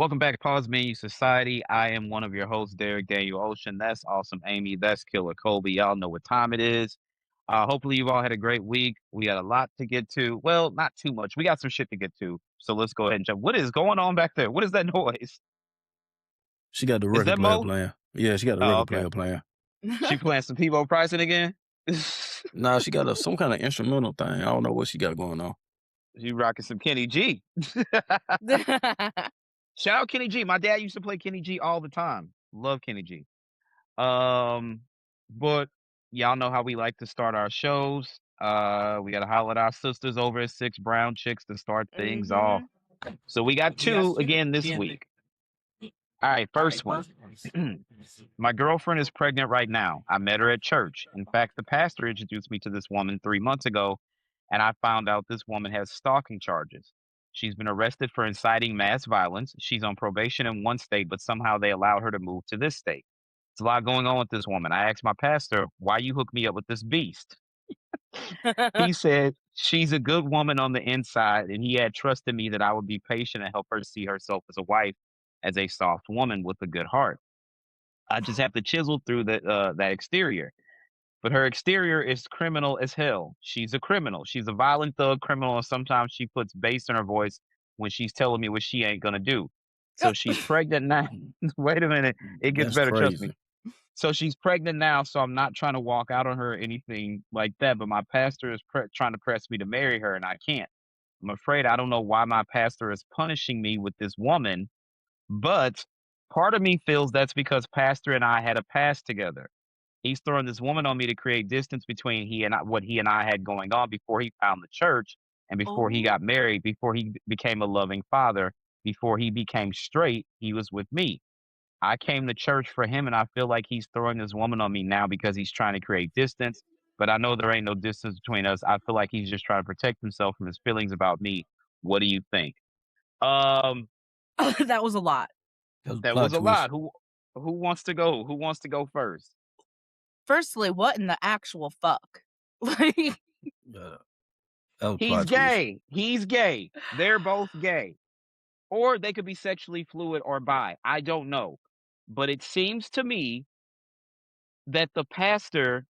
Welcome back to Pause Menu Society. I am one of your hosts, Derek Daniel Ocean. That's awesome, Amy. That's Killer Colby. Y'all know what time it is. Hopefully, you've all had a great week. We got a lot to get to. Well, not too much. We got some shit to get to. So let's go ahead and jump. What is going on back there? What is that noise? She got the Is record that player Mo? playing. Yeah, she got the Oh, record okay. player playing. She playing some Peebo Bryson again? Nah, she got some kind of instrumental thing. I don't know what she got going on. She rocking some Kenny G. Shout out Kenny G. My dad used to play Kenny G all the time. Love Kenny G. Um, but y'all know how we like to start our shows. We gotta holler at our sisters over at Six Brown Chicks to start things off. Mhm. So we got two again this week. All right, first one. My girlfriend is pregnant right now. I met her at church. In fact, the pastor introduced me to this woman 3 months ago, and I found out this woman has stalking charges. She's been arrested for inciting mass violence. She's on probation in one state, but somehow they allowed her to move to this state. It's a lot going on with this woman. I asked my pastor, why you hook me up with this beast? He said she's a good woman on the inside, and he had trusted me that I would be patient and help her see herself as a wife, as a soft woman with a good heart. I just have to chisel through that exterior. But her exterior is criminal as hell. She's a criminal. She's a violent thug criminal, and sometimes she puts bass in her voice when she's telling me what she ain't gonna do. So she's pregnant now. Wait a minute. It gets That's better, trust me. crazy. So she's pregnant now, so I'm not trying to walk out on her or anything like that, but my pastor is trying to press me to marry her, and I can't. I'm afraid I don't know why my pastor is punishing me with this woman, but part of me feels that's because pastor and I had a past together. He's throwing this woman on me to create distance between what he and I had going on before he found the church and before he Oh. got married, before he became a loving father, before he became straight, he was with me. I came to church for him, and I feel like he's throwing this woman on me now because he's trying to create distance. But I know there ain't no distance between us. I feel like he's just trying to protect himself from his feelings about me. What do you think? Um, That was a lot. That was a that was plot a twist. lot. Who wants to go? Who wants to go first? Firstly, what in the actual fuck? Like, Yeah, that was a He's plot twist. gay. He's gay. They're both gay. Or they could be sexually fluid or bi. I don't know. But it seems to me that the pastor,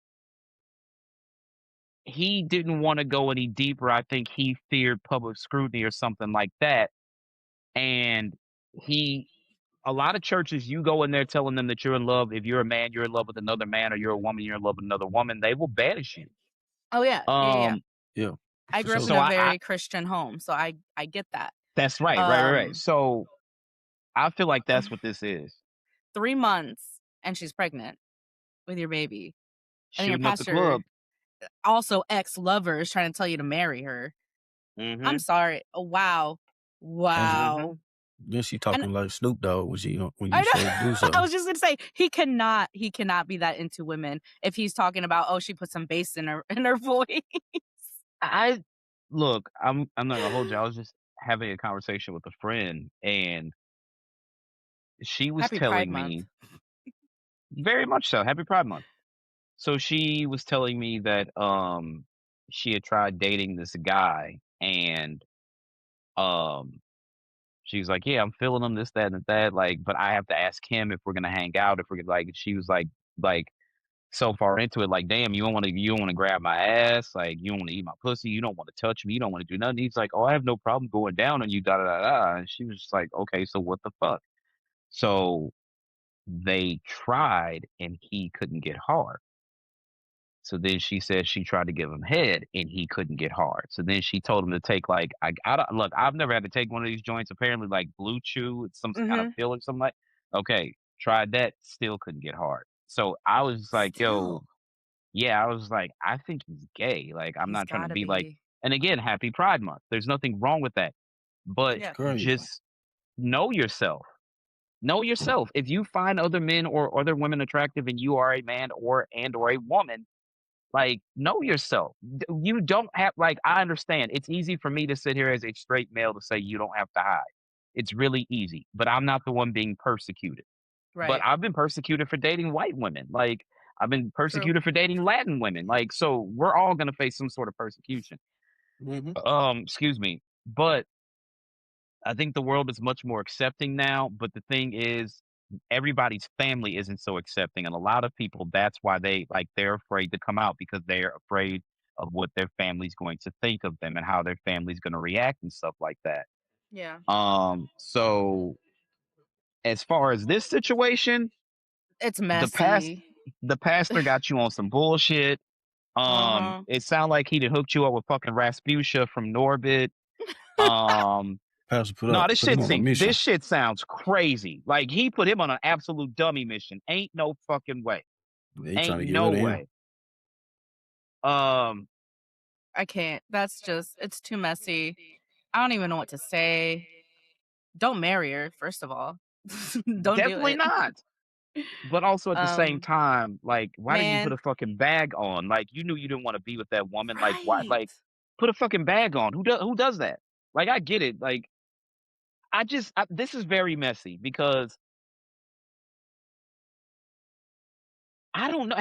he didn't want to go any deeper. I think he feared public scrutiny or something like that. And he, a lot of churches, you go in there telling them that you're in love. If you're a man, you're in love with another man, or you're a woman, you're in love with another woman. They will banish you. oh yeah, yeah. Um, Yeah, I for grew up sure. in so a I very Christian home, so I get that. that's right. Um, So I feel like that's what this is. 3 months and she's pregnant with your baby. And then your Shooting up the club. pastor, also ex-lover, is trying to tell you to marry her. I'm Mhm. sorry. Oh, wow. And Mhm. Wow. then she And talking like Snoop Dogg when I you say do know. I something. was just gonna say he cannot be that into women if he's talking about, oh, she put some bass in her voice. I look, I'm not gonna hold you. I was just having a conversation with a friend, and she was Happy Pride telling Month. me very much so. Happy Pride Month. So she was telling me that she had tried dating this guy, and um she was like, "Yeah, I'm feeling him, this, that, and that. Like, but I have to ask him if we're gonna hang out. If we're gonna like." She was like so far into it, like, damn, you don't wanna grab my ass, like, you don't wanna eat my pussy, you don't wanna touch me, you don't wanna do nothing. He's like, "Oh, I have no problem going down on you, da da da da." And she was just like, "Okay, so what the fuck?" So they tried and he couldn't get hard. So then she said she tried to give him head and he couldn't get hard. So then she told him to take like I don't look, I've never had to take one of these joints. Apparently like blue chew, it's some kind of Mhm. pill or something like. Okay, tried that, still couldn't get hard. So I was just like, yo, Still, yeah, I was like, I think he's gay. Like, I'm he's not trying to gotta be like, be. and again, happy Pride Month. There's nothing wrong with that. But It's Yeah. crazy. just know yourself. Know yourself. If you find other men or other women attractive and you are a man or a woman, like know yourself. You don't have like I understand. It's easy for me to sit here as a straight male to say you don't have to hide. It's really easy, but I'm not the one being persecuted. But Right. I've been persecuted for dating white women. Like, I've been True. persecuted for dating Latin women. Like, so we're all gonna face some sort of persecution. Hmm. Excuse me. But I think the world is much more accepting now, but the thing is, everybody's family isn't so accepting, and a lot of people, that's why they're afraid to come out because they're afraid of what their family's going to think of them and how their family's gonna react and stuff like that. Yeah. So as far as this situation, It's the past messy. the pastor got you on some bullshit. Uh-huh. It sounded like he done hooked you up with fucking Rasputia from Norbit. Um, Pastor no, put him on a mission. this shit sounds crazy. Like he put him on an absolute dummy mission. Ain't no fucking way. They trying Ain't to get no rid of him. way. Um, I can't. That's just, it's too messy. I don't even know what to say. Don't marry her, first of all. Don't do definitely it. not. But also at the same time, like, why didn't you put Man, a fucking bag on? Like, you knew you didn't want to be with that woman. Like, why? right. Like, put a fucking bag on. Who does that? Like, I get it. Like, this is very messy because I don't know.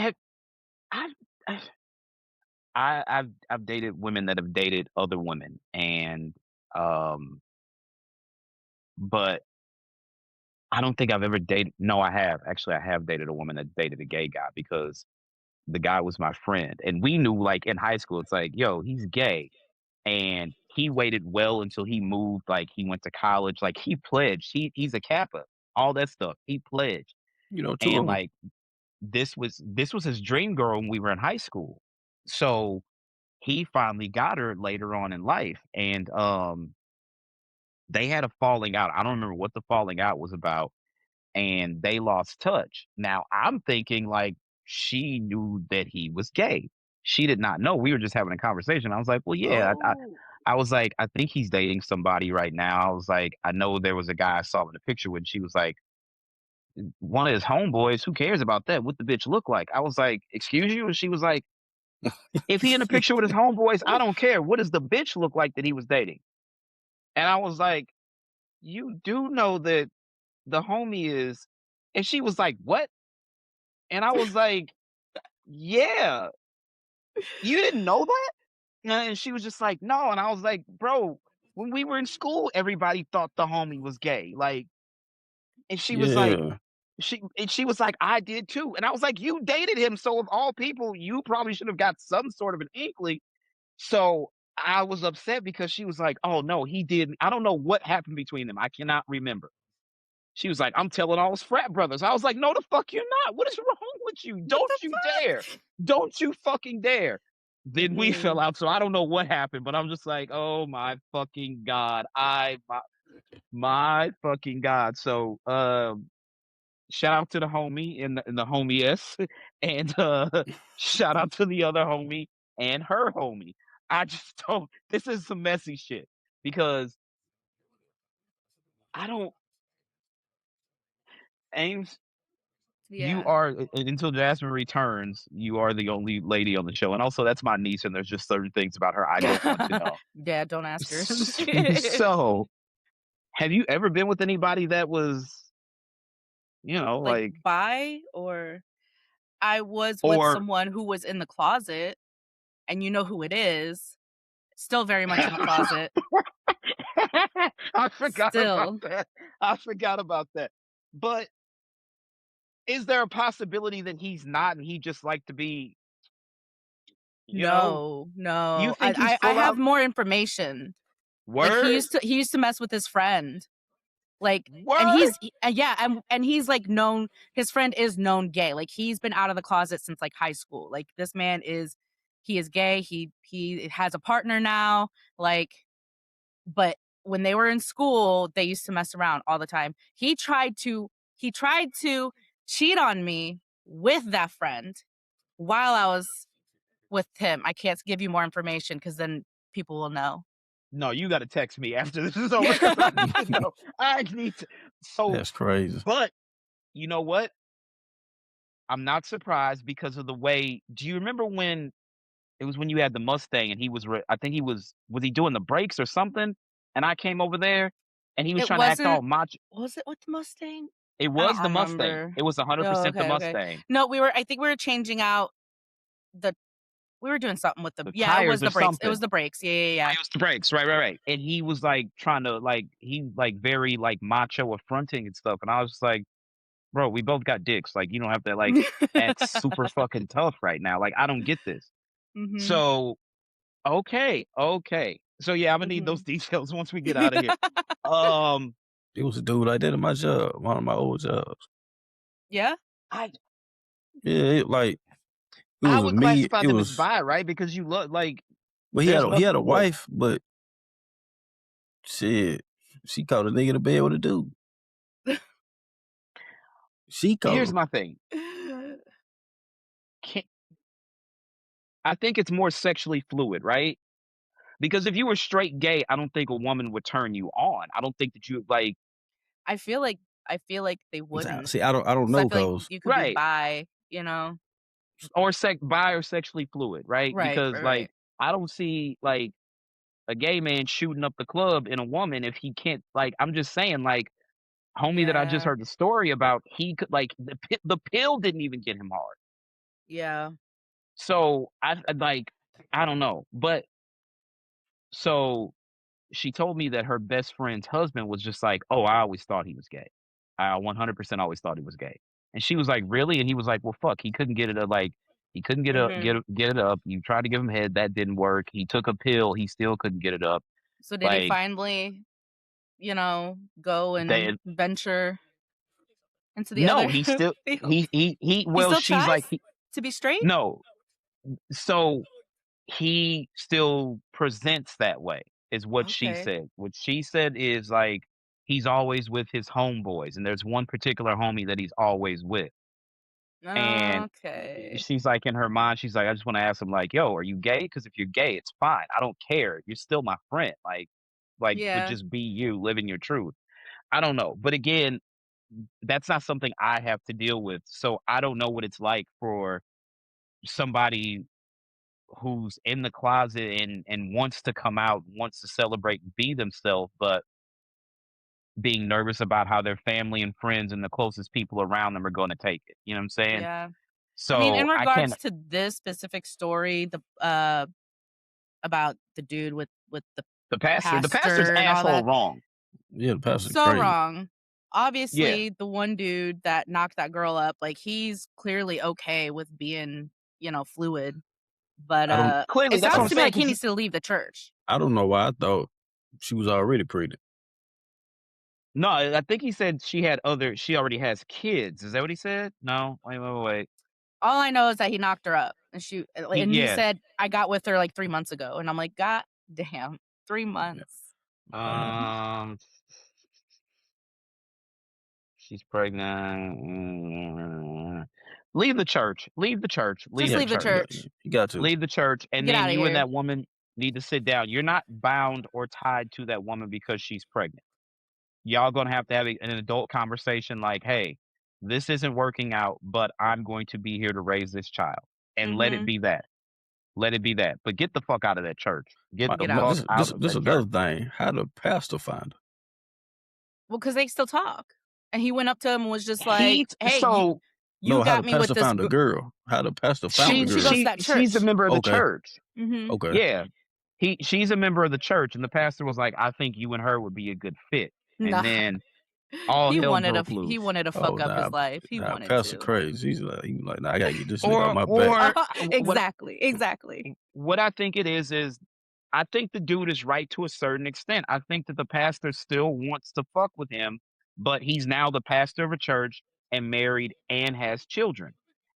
I, I've dated women that have dated other women, and um, but I don't think I've ever dated. No, I have actually. I have dated a woman that dated a gay guy because the guy was my friend, and we knew like in high school. It's like, yo, he's gay, and he waited well until he moved. Like he went to college. Like he pledged. He's a Kappa. All that stuff. He pledged, You know, two and of them. like this was his dream girl when we were in high school. So he finally got her later on in life, and they had a falling out. I don't remember what the falling out was about, and they lost touch. Now I'm thinking like she knew that he was gay. She did not know. We were just having a conversation. I was like, well, yeah. Oh. I was like, I think he's dating somebody right now. I was like, I know there was a guy I saw in the picture when she was like, one of his homeboys. Who cares about that? What the bitch look like? I was like, excuse you? And she was like, if he in a picture with his homeboys, I don't care. What does the bitch look like that he was dating? And I was like, you do know that the homie is. And she was like, what? And I was like, yeah, you didn't know that? And she was just like, no. And I was like, bro, when we were in school, everybody thought the homie was gay. Like, and she was like, Yeah. she was like, I did too. And I was like, you dated him. So of all people, you probably should have got some sort of an inkling. So I was upset because she was like, oh no, he did. I don't know what happened between them. I cannot remember. She was like, I'm telling all his frat brothers. I was like, no, the fuck you're not. What is wrong with you? What Don't the you dare. fuck? Don't you fucking dare. Then we fell Mm-mm. out. So I don't know what happened, but I'm just like, oh my fucking God. My fucking God. So shout out to the homie and the homie S and shout out to the other homie and her homie. I just don't this is some messy shit because I don't Ames, you Yeah. are until Jasmine returns, you are the only lady on the show. And also that's my niece, and there's just certain things about her I don't want to know. Yeah, don't ask her. So have you ever been with anybody that was, Like like bi, or I was with or someone who was in the closet, and you know who it is. Still very much in the closet. I forgot about Still. that. I forgot about that. But is there a possibility that he's not and he just like to be, you know, you No. think he's I full have out more information. Like word? he used to mess with his friend. Like, and Word? and he's like known, his friend is known gay. Like he's been out of the closet since like high school. Like this man he is gay. He has a partner now. Like, but when they were in school, they used to mess around all the time. He tried to cheat on me with that friend while I was with him. I can't give you more information because then people will know. No, you gotta text me after this is over because I need to know. I need to so That's crazy. but you know what? I'm not surprised because of the way do you remember when it was when you had the Mustang and he was I think was he doing the brakes or something? And I came over there and he was It trying to act all wasn't. macho. Was it with the Mustang? It I was don't the Mustang. remember. It was Oh, 100% the okay. Mustang. No, I think we were changing out the We were doing something with the it tires was or the brakes. It something. was the brakes. Yeah. It was the brakes, right. And he was like trying to he like very like macho affronting and stuff. And I was just like, bro, we both got dicks. Like, you don't have to like act super fucking tough right now. Like, I don't get this. Mhm. So okay. So yeah, I'm gonna need those details once we get out of here. It was a dude like that in my job, one of my old jobs. Yeah. Yeah, it I was would me. classify It them as was, bi, right? Because you look like well, he had a wife, but shit, she caught a nigga in the bed with a dude. She caught Here's him. my thing. I think it's more sexually fluid, right? Because if you were straight gay, I don't think a woman would turn you on. I don't think that you like. I feel like they wouldn't. See, I don't So know I feel like those. you could be Right. bi, you know. Or bi or sexually fluid, right? Right. Because like I don't see like a gay man shooting up the club in a woman if he can't like. I'm just saying like homie that I just heard the story about, he could like the pill didn't even get him hard. Yeah. So I don't know, but so she told me that her best friend's husband was just like, "Oh, I always thought he was gay. I 100% always thought he was gay." And she was like, "Really?" And he was like, "Well, fuck, he couldn't get it up. Like, he couldn't get it up. You tried to give him head, that didn't work. He took a pill, he still couldn't get it up." So did he finally, go and venture into the other? No, he still he. Well, still she's like to be straight. No, so he still presents that way, is what she said. What she said is like he's always with his homeboys, and there's one particular homie that he's always with. And she's like, in her mind, she's like, I just want to ask him, like, yo, are you gay? Because if you're gay, it's fine. I don't care. You're still my friend. But just be you, living your truth. I don't know. But again, that's not something I have to deal with. So I don't know what it's like for somebody who's in the closet and wants to come out, wants to celebrate and be themselves, but being nervous about how their family and friends and the closest people around them are going to take it. You know what I'm saying? Yeah. So I mean, in I regards can't. to this specific story, about the dude with the pastor's and all asshole that. wrong. Yeah, the pastor's so crazy. wrong. Obviously, the one dude that knocked that girl up, like he's clearly okay with being, fluid. But Clearly, it that's what sounds I'm to me saying, like he needs to leave the church. I don't know why I thought she was already pregnant. No, I think he said she already has kids. Is that what he said? No, wait. All I know is that he knocked her up, and he said, "I got with her like 3 months ago," and I'm like, "God damn, 3 months." She's pregnant. Leave the church. Leave the church. Just leave the church. You got to leave the church, and Get then outta you and here. that woman need to sit down. You're not bound or tied to that woman because she's pregnant. Y'all gonna have to have an adult conversation like, hey, this isn't working out, but I'm going to be here to raise this child. And let it be that. Let it be that. But get the fuck out of that church. Get the fuck out of this that another church. thing. How the pastor find her? Well, because they still talk. And he went up to him and was just like, "Hey, so you got me with this found a girl. How the pastor found the girl? She goes to that church. She's a member of the church. Mm-hmm. Okay. Yeah. She's a member of the church, and the pastor was like, I think you and her would be a good fit. And then all hell broke loose. He wanted to fuck up his life. He wanted pastor to. crazy. He's like, nah, I gotta get this nigga on my back. Exactly. What I think it is I think the dude is right to a certain extent. I think that the pastor still wants to fuck with him, but he's now the pastor of a church and married and has children.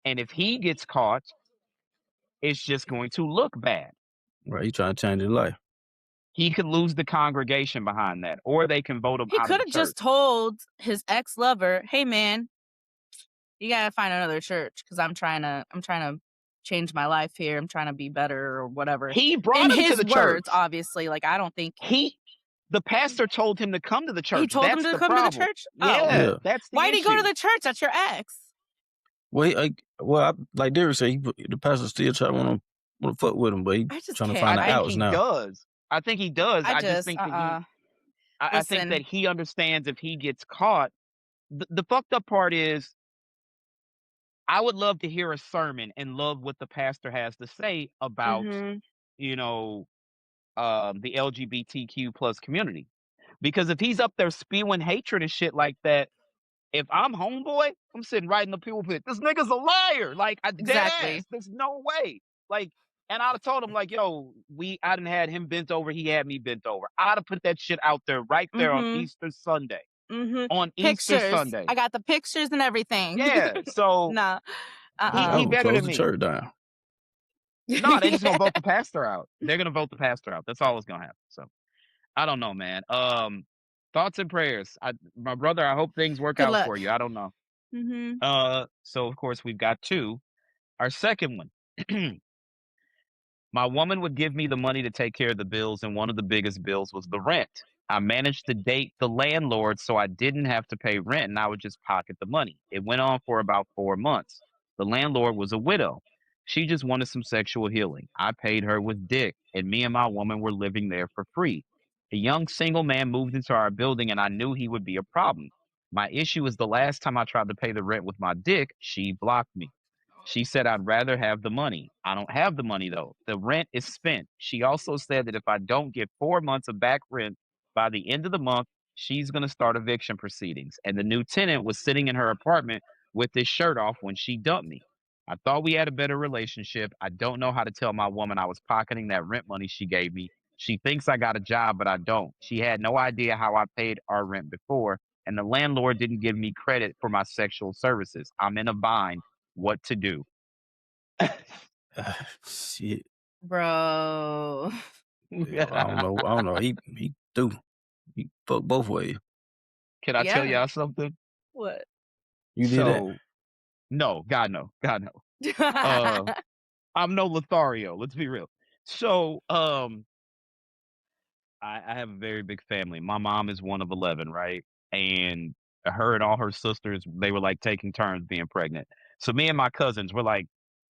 And if he gets caught, it's just going to look bad. Right, he's trying to change his life. He could lose the congregation behind that, or they can vote him out of the church. He could have just told his ex-lover, "Hey, man, you gotta find another church because I'm trying to change my life here. I'm trying to be better or whatever." He brought him to the words, church. obviously. Like, I don't think the pastor told him to come to the church. He told him to come to the church? Yeah, that's the Why'd he go to the church? That's your ex. Well, like Derek said, the pastor still trying to want to fuck with him, but he's trying to find the outs now. I think he does. I just think that I think that he understands if he gets caught. The fucked up part is, I would love to hear a sermon and love what the pastor has to say about, you know, the LGBTQ plus community. Because if he's up there spewing hatred and shit like that, if I'm homeboy, I'm sitting right in the pulpit. This nigga's a liar. Like, I dead Exactly. ass. There's no way. Like, and I'd have told him, like, yo, I done had him bent over. He had me bent over. I'd have put that shit out there right there on Easter Sunday. On Easter Pictures. Sunday. I got the pictures and everything. Yeah. So no. he better close than the me. church down. No, they're just gonna vote the pastor out. They're gonna vote the pastor out. That's all that's gonna happen. So I don't know, man. Thoughts and prayers. My brother, I hope things work Good out luck. for you. I don't know. So of course we've got two. Our second one. My woman would give me the money to take care of the bills, and one of the biggest bills was the rent. I managed to date the landlord so I didn't have to pay rent and I would just pocket the money. It went on for about 4 months. The landlord was a widow. She just wanted some sexual healing. I paid her with dick, and me and my woman were living there for free. A young single man moved into our building, and I knew he would be a problem. My issue is the last time I tried to pay the rent with my dick, she blocked me. She said, I'd rather have the money. I don't have the money, though. The rent is spent. She also said that if I don't get 4 months of back rent by the end of the month, she's going to start eviction proceedings. And the new tenant was sitting in her apartment with his shirt off when she dumped me. I thought we had a better relationship. I don't know how to tell my woman I was pocketing that rent money she gave me. She thinks I got a job, but I don't. She had no idea how I paid our rent before, and the landlord didn't give me credit for my sexual services. I'm in a bind. What to do? Shit. Bro. Yeah, I don't know. He do. He fuck both ways. Can I tell y'all something? What? You did that? No, God no. God no. I'm no Lothario, let's be real. So, I have a very big family. My mom is one of 11, right? And her and all her sisters, they were like taking turns being pregnant. So me and my cousins were like,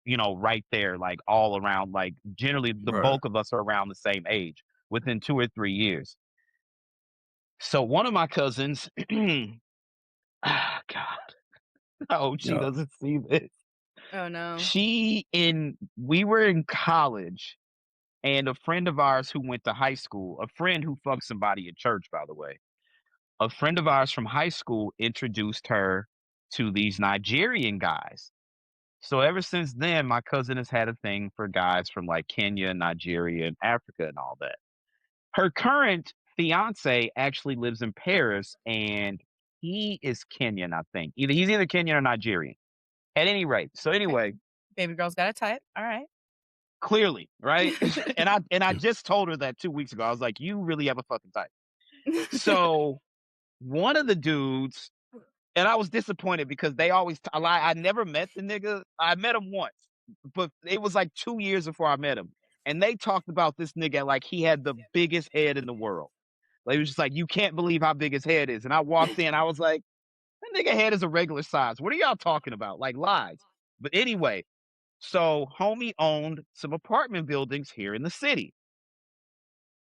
right there, like all around, like generally the bulk of us are around the same age within 2 or 3 years. So one of my cousins, God, I hope she doesn't see this. Oh no. We were in college, and a friend of ours who went to high school, a friend who fucked somebody at church, by the way, a friend of ours from high school introduced her to these Nigerian guys. So ever since then, my cousin has had a thing for guys from like Kenya, Nigeria, and Africa and all that. Her current fiance actually lives in Paris, and he is Kenyan, I think. He's either Kenyan or Nigerian. At any rate, so anyway, baby girl's got a type. All right. Clearly, right? and I just told her that 2 weeks ago. I was like, you really have a fucking type. So one of the dudes, and I was disappointed because they always I never met the nigga. I met him once, but it was like 2 years before I met him. And they talked about this nigga like he had the biggest head in the world. Like, it was just like, you can't believe how big his head is. And I walked in, I was like, that nigga head is a regular size. What are y'all talking about? Like, lies. But anyway, so homie owned some apartment buildings here in the city.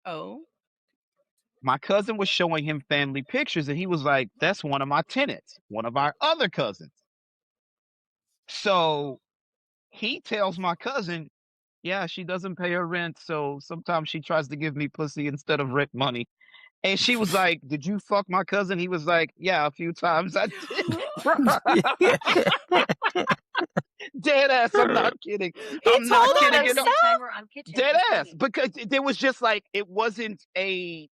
Oh. My cousin was showing him family pictures, and he was like, that's one of my tenants, one of our other cousins. So he tells my cousin, yeah, she doesn't pay her rent, so sometimes she tries to give me pussy instead of rent money. And she was like, did you fuck my cousin? He was like, yeah, a few times I did. Dead ass, I'm not kidding. I'm not kidding. Dead ass. Because there was just like, it wasn't it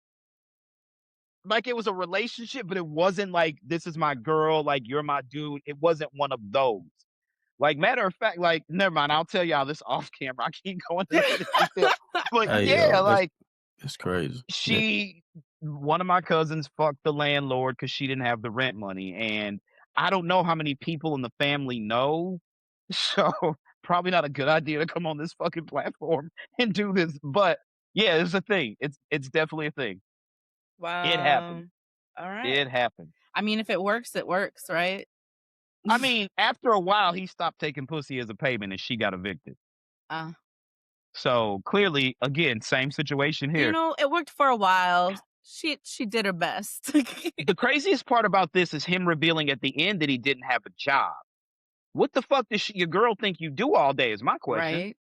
was a relationship, but it wasn't like, this is my girl, like, you're my dude. It wasn't one of those. Like, matter of fact, like, never mind, I'll tell y'all this off camera. I keep going into this. But hey, it's crazy. One of my cousins fucked the landlord because she didn't have the rent money. And I don't know how many people in the family know. So probably not a good idea to come on this fucking platform and do this. But yeah, it's a thing. It's definitely a thing. Wow. It happened. All right. It happened. I mean, if it works, it works, right? I mean, after a while, he stopped taking pussy as a payment and she got evicted. So clearly, again, same situation here. It worked for a while. She did her best. The craziest part about this is him revealing at the end that he didn't have a job. What the fuck does your girl think you do all day is my question. Right.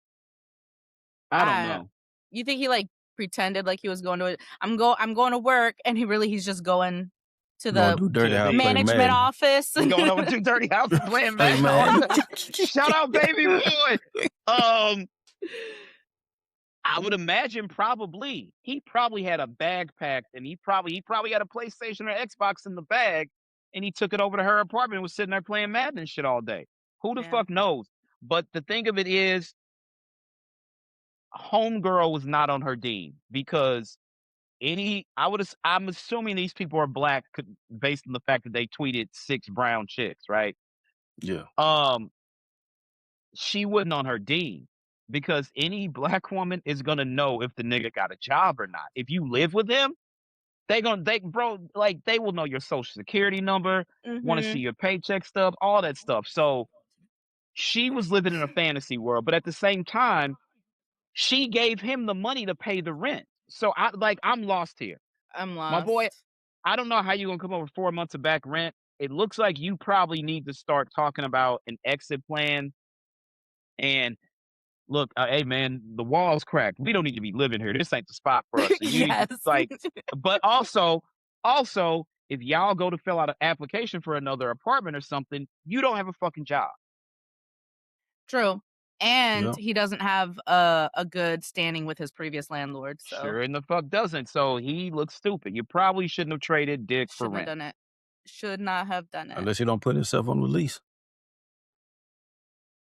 I don't know. You think he like pretended like he was going to it? I'm going to work, and he's just going to the do dirty house, management office. He's going over to dirty house and playing Madden. Shout out, baby boy. I would imagine he probably had a bag packed, and he probably had a PlayStation or Xbox in the bag, and he took it over to her apartment and was sitting there playing Madden and shit all day. Who the fuck knows? But the thing of it is, homegirl was not on her Dean, because I'm assuming these people are black based on the fact that they tweeted 6 brown chicks, right? Yeah. She wasn't on her Dean, because any black woman is gonna know if the nigga got a job or not. If you live with him, they will know your social security number, want to see your paycheck stub, all that stuff. So she was living in a fantasy world, but at the same time, she gave him the money to pay the rent. So I'm lost here. I'm lost. My boy, I don't know how you're gonna come over 4 months of back rent. It looks like you probably need to start talking about an exit plan. And look, hey man, the wall's cracked. We don't need to be living here. This ain't the spot for us. So yes. But also, if y'all go to fill out an application for another apartment or something, you don't have a fucking job. True. And he doesn't have a good standing with his previous landlord. So. Sure in the fuck doesn't. So he looks stupid. You probably shouldn't have traded dick for rent. Done it. Should not have done it. Unless he don't put himself on the lease.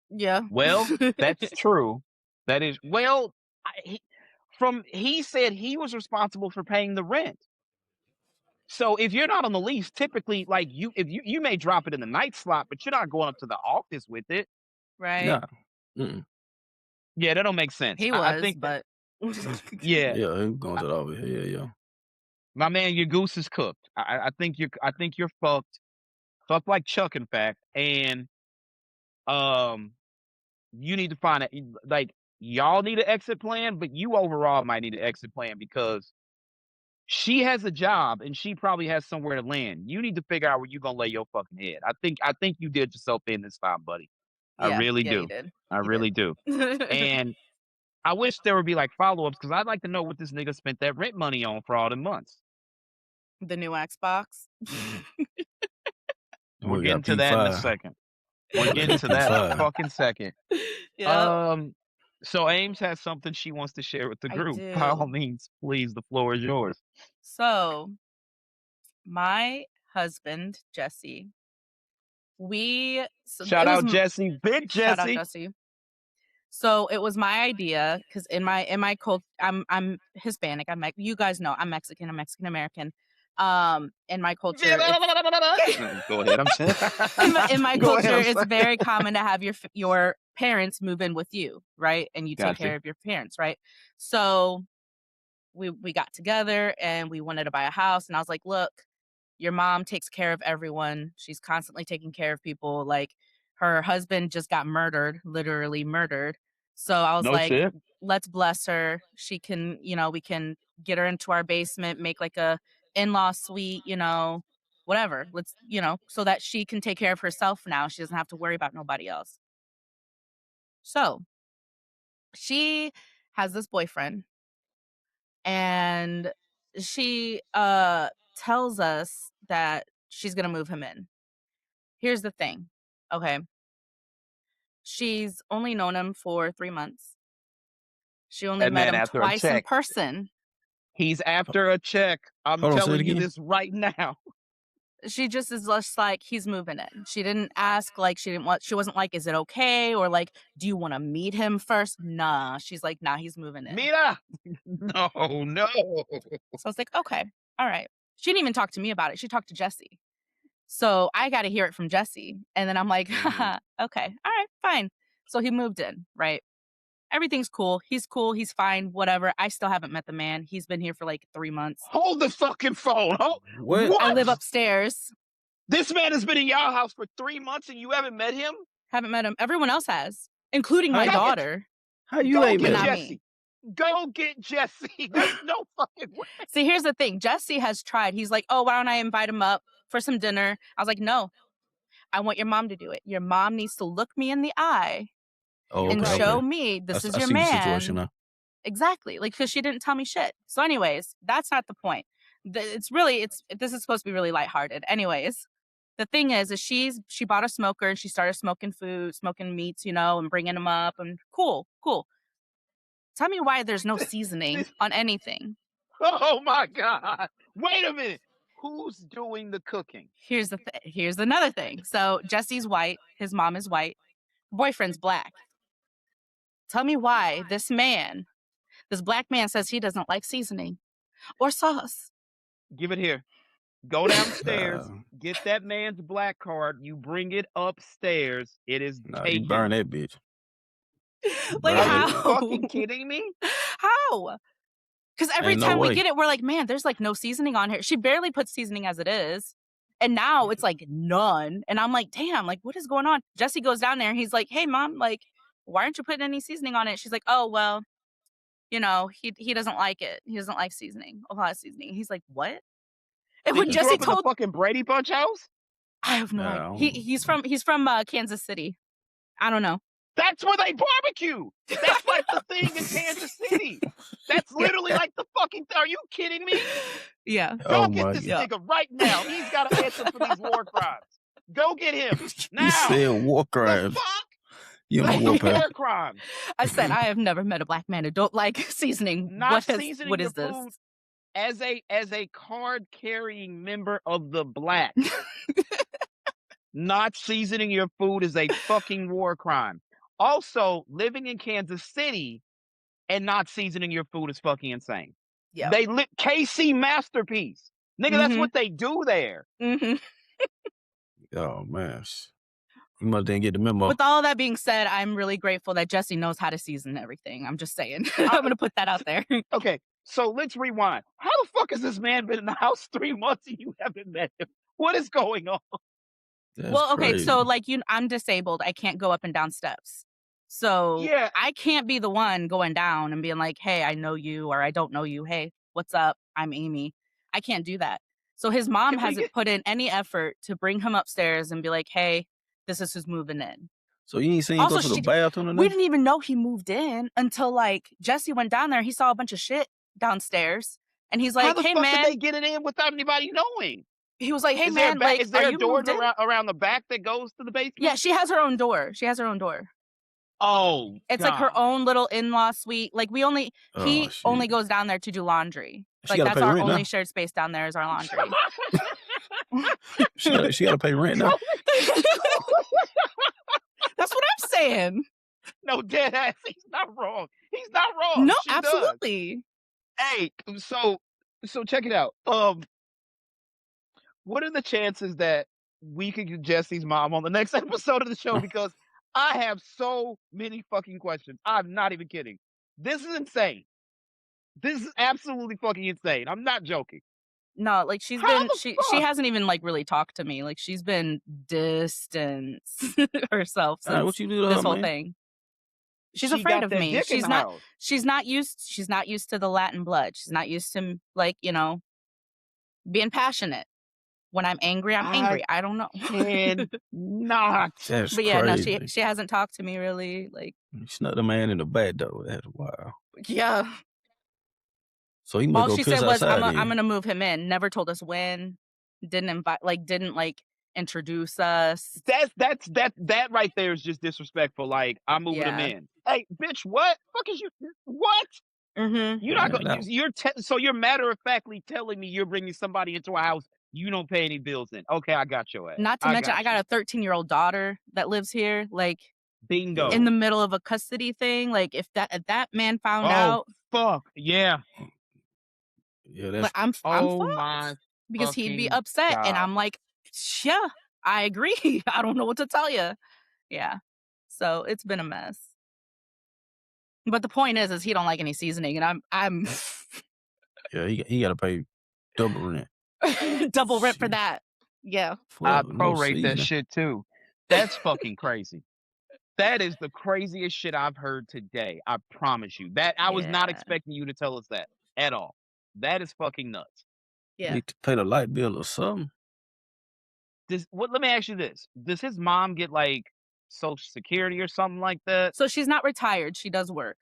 Yeah. Well, that's true. That is he said he was responsible for paying the rent. So if you're not on the lease, typically, like if you may drop it in the night slot, but you're not going up to the office with it, right? Yeah. Mm-mm. Yeah, that don't make sense. He was, I think but yeah, yeah, he going to the office. Yeah. My man, your goose is cooked. I think you're fucked like Chuck, in fact, and you need to find y'all need an exit plan, but you overall might need an exit plan, because she has a job and she probably has somewhere to land. You need to figure out where you're gonna lay your fucking head. I think you did yourself in this time, buddy. I really do. You did. I really do. And I wish there would be like follow-ups, because I'd like to know what this nigga spent that rent money on for all the months. The new Xbox. We're getting to that in a second. We're getting to that in a fucking second. Yeah. So Ames has something she wants to share with the group. By all means, please, the floor is yours. So, my husband, Jesse, shout out Jesse, big Jesse. Shout out Jesse. So it was my idea, because in my culture, I'm Hispanic. You guys know I'm Mexican. I'm Mexican American. In my culture, go ahead. I'm saying. in my culture, it's very common to have your parents move in with you, right? And you take care of your parents, right? So we got together and we wanted to buy a house, and I was like, look, your mom takes care of everyone. She's constantly taking care of people. Like, her husband just got murdered, literally murdered. So I was let's bless her. She can, we can get her into our basement, make like a in-law suite, whatever. Let's, so that she can take care of herself now. She doesn't have to worry about nobody else. So she has this boyfriend, and she tells us that she's going to move him in. Here's the thing. Okay. She's only known him for 3 months. She only met him twice in person. He's after a check. I'm telling you this right now. She just is just like, he's moving in. She didn't ask, like, she wasn't like, is it okay? Or like, do you want to meet him first? Nah. She's like, nah, he's moving in. Mira! No. So I was like, okay, all right. She didn't even talk to me about it. She talked to Jesse. So I got to hear it from Jesse. And then I'm like, okay, all right, fine. So he moved in, right? Everything's cool. He's fine, whatever. I still haven't met the man. He's been here for like 3 months. Hold the fucking phone. What? I live upstairs. This man has been in your house for 3 months and you haven't met him? Haven't met him. Everyone else has, including my daughter. How you ain't met Jesse? Go get Jesse. There's no fucking way. See, here's the thing. Jesse has tried. He's like, oh, why don't I invite him up for some dinner? I was like, no. I want your mom to do it. Your mom needs to look me in the eye and show me this is your man. I see the situation now. Exactly. Like, because she didn't tell me shit. So anyways, that's not the point. This is supposed to be really lighthearted. Anyways, the thing is she bought a smoker and she started smoking meats, and bringing them up, and cool. Tell me why there's no seasoning on anything. Oh my God. Wait a minute. Who's doing the cooking? Here's another thing. So Jesse's white. His mom is white. Boyfriend's black. Tell me why this black man says he doesn't like seasoning or sauce. Give it here. Go downstairs. Get that man's black card. You bring it upstairs. It is taken. You burn that bitch. Like, Are how? you fucking kidding me? How? Because every time we get it, we're like, man, there's like no seasoning on here. She barely puts seasoning as it is. And now it's like none. And I'm like, damn, like, what is going on? Jesse goes down there and he's like, hey, mom, like, why aren't you putting any seasoning on it? She's like, oh, well, he doesn't like it. He doesn't like seasoning, a lot of seasoning. He's like, what? And when Jesse told the fucking Brady Bunch house, I have no idea. He's from Kansas City. I don't know. That's where they barbecue. That's like the thing in Kansas City. That's literally like the fucking. Are you kidding me? Yeah. Go get this nigga right now. He's got to answer for these war crimes. Go get him now. You said war crimes. The fuck? You know war crimes. I said I have never met a black man who don't like seasoning. What is this? As a card-carrying member of the black, not seasoning your food is a fucking war crime. Also, living in Kansas City and not seasoning your food is fucking insane. Yeah, they KC Masterpiece, nigga. That's what they do there. Oh man, you must didn't get the memo. With all that being said, I'm really grateful that Jesse knows how to season everything. I'm just saying. I'm gonna put that out there. Okay. So let's rewind. How the fuck has this man been in the house 3 months and you haven't met him? What is going on? That's okay, crazy. so like I'm disabled. I can't go up and down steps. So yeah. I can't be the one going down and being like, hey, I know you, or I don't know you. Hey, what's up? I'm Amy. I can't do that. So his mom hasn't put in any effort to bring him upstairs and be like, hey, this is who's moving in. So you ain't seen him go to the bathroom? We didn't even know he moved in until like Jesse went down there. He saw a bunch of shit downstairs and he's like, hey man, did they get it in without anybody knowing? He was like, hey man, like, is there a door around the back that goes to the basement? Yeah, she has her own door. Oh, it's like her own little in-law suite. Like he only goes down there to do laundry. Like that's our only shared space down there is our laundry. she gotta pay rent now. That's what I'm saying. No, dead ass. He's not wrong. No, absolutely. Hey, so check it out. What are the chances that we could get Jesse's mom on the next episode of the show? Because I have so many fucking questions. I'm not even kidding. This is insane. This is absolutely fucking insane. I'm not joking. No, like she hasn't even like really talked to me. Like she's been distanced herself since what you do to this her, whole man? thing. She's afraid of me. She's not used to the Latin blood. She's not used to like, being passionate. When I'm angry, I'm angry. I don't know. Not. That's but yeah, crazy. no, she hasn't talked to me really. Like she snuck the man in the back though. That's wild. Yeah. So he must all go she piss said was, outside I'm gonna move him in. Never told us when. Didn't invite, didn't introduce us. That right there is just disrespectful. Like I'm moving him in. Hey, bitch, what? Fuck is you? What? Mm-hmm. You're not gonna. So you're matter of factly telling me you're bringing somebody into a house you don't pay any bills in. Okay, I got your ass. Not to mention, I got a 13-year-old daughter that lives here. Like, bingo, in the middle of a custody thing. Like, if that man found out, fuck, yeah, that's. I'm fucked because he'd be upset, and I'm like, yeah, I agree. I don't know what to tell you. Yeah, so it's been a mess. But the point is he don't like any seasoning, and I'm. Yeah, he got to pay double rent. Double rent for that. Yeah. I prorate that shit too. That's fucking crazy. That is the craziest shit I've heard today. I promise you. That I was not expecting you to tell us that at all. That is fucking nuts. Yeah. Need to pay the light bill or something. Let me ask you this. Does his mom get like Social Security or something like that? So she's not retired. She does work.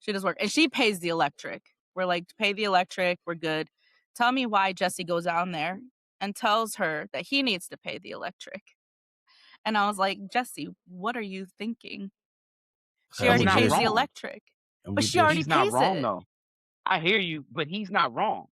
And she pays the electric. We're like, pay the electric. We're good. Tell me why Jesse goes down there and tells her that he needs to pay the electric. And I was like, Jesse, what are you thinking? She already pays the electric. But she already pays it. He's not wrong, though. I hear you, but he's not wrong.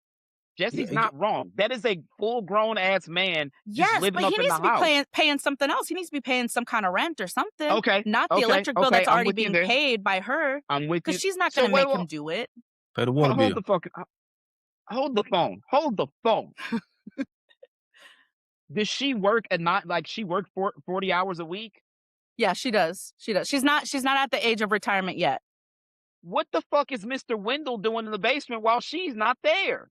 Jesse's not wrong. That is a full-grown ass man just living up in the house. Yes, but he needs to be paying something else. He needs to be paying some kind of rent or something. Okay. Not the electric bill that's already being paid by her. I'm with you. Because she's not going to make him do it. Pay the water bill. Hold the phone. Hold the phone. Does she work she work 40 hours a week? Yeah, she does. She's not at the age of retirement yet. What the fuck is Mr. Wendell doing in the basement while she's not there?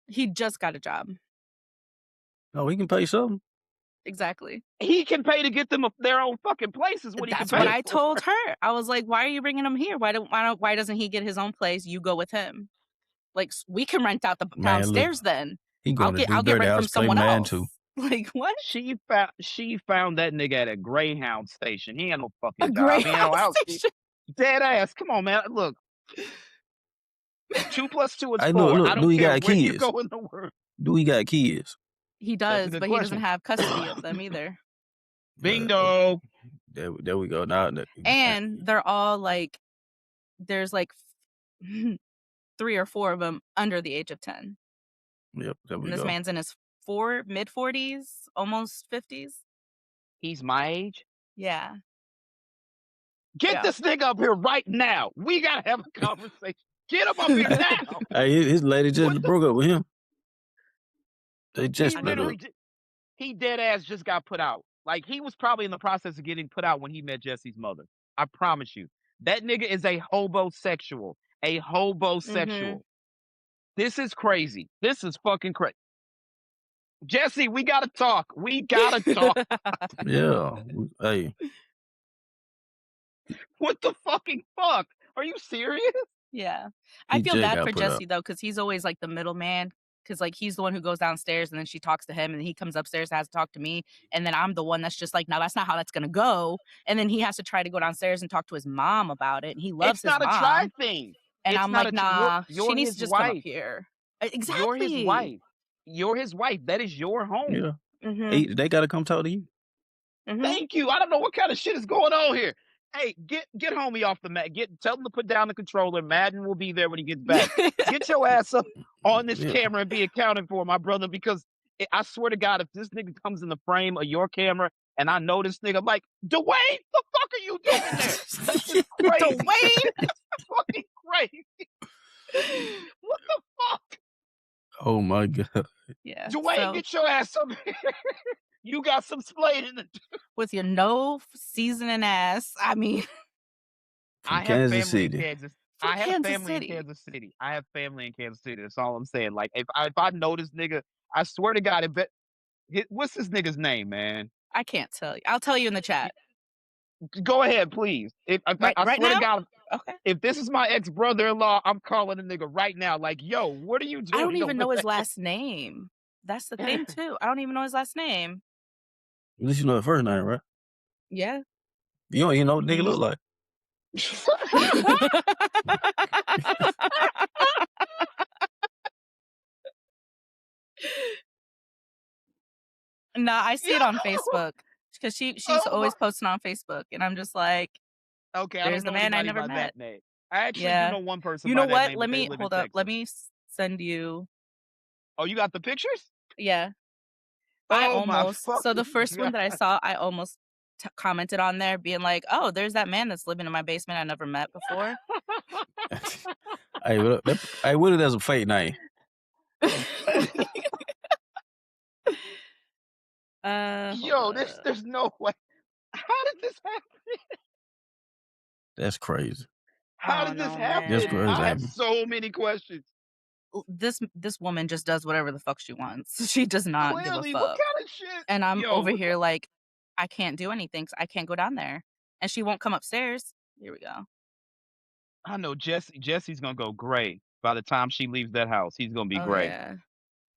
He just got a job. Oh, he can pay something. Exactly. He can pay to get them their own fucking places. That's what I told her. I was like, why are you bringing him here? Why doesn't he get his own place? You go with him. Like, we can rent out the downstairs then. I'll get rent from someone else. Too. Like, what? She found that nigga at a Greyhound station. He ain't no fucking job. Greyhound station? Dead ass. Come on, man. Look. 2 + 2 is 4. I know. Look, I don't do he care got where kids? you go in the world. Do he got kids? He does, but he doesn't have custody of them either. Bingo. There we go. Now, and they're all like, there's like 3 or 4 of them under the age of 10. Yep. There we and this go. man's in his mid-40s, almost 50s. He's my age? Yeah. Get this nigga up here right now. We gotta have a conversation. Get him up here now. Hey, his lady just broke up with him. They just split up. He dead ass just got put out. Like, he was probably in the process of getting put out when he met Jesse's mother. I promise you. That nigga is a hobosexual. A hobosexual. Mm-hmm. This is crazy. This is fucking crazy. Jesse, we gotta talk. We gotta talk. Yeah. Hey. What the fucking fuck? Are you serious? Yeah. I feel bad for Jesse, though, because he's always like the middleman. Because like he's the one who goes downstairs and then she talks to him and then he comes upstairs and has to talk to me. And then I'm the one that's just like, no, that's not how that's going to go. And then he has to try to go downstairs and talk to his mom about it. And he loves his mom. It's not a try thing. And I'm like, nah, she needs to just come up here. Exactly. You're his wife. You're his wife. That is your home. Yeah. Mm-hmm. They got to come talk to you. Mm-hmm. Thank you. I don't know what kind of shit is going on here. Hey, get homie off the mat. Tell him to put down the controller. Madden will be there when he gets back. Get your ass up on this camera and be accounted for, my brother, because I swear to God, if this nigga comes in the frame of your camera and I know this nigga, I'm like, Dwayne, the fuck are you doing there? That's just crazy. Dwayne? That's fucking crazy. What the fuck? Oh, my God. Yeah. Dwayne, get your ass up here. You got some splaining to do. With your no seasoning ass. I mean, I have family in Kansas. I have family in Kansas City. I have family in Kansas City. That's all I'm saying. Like, if I know this nigga, I swear to God, what's this nigga's name, man? I can't tell you. I'll tell you in the chat. Go ahead, please. I swear to God, okay. If this is my ex-brother-in-law, I'm calling the nigga right now. Like, yo, what are you doing? I don't even know his last name. That's the thing, too. I don't even know his last name. At least you know the first name, right? Yeah. You don't even know what nigga look like. Nah, I see it on Facebook because she's always posting on Facebook, and I'm just like, okay, there's the man I never met. I actually do know one person. You know what? Let me hold up. Let me send you. Oh, you got the pictures? Yeah. So the first one that I saw, I almost commented on there being like, oh, there's that man that's living in my basement I never met before. Hey, what if that's a fake name? Yo, there's no way. How did this happen? That's crazy. How did this happen? That's crazy. I have so many questions. This woman just does whatever the fuck she wants. She does not give a fuck. What kind of shit? And I'm over here like, I can't do anything because I can't go down there. And she won't come upstairs. Here we go. I know Jesse's gonna go gray by the time she leaves that house. He's gonna be gray. Yeah.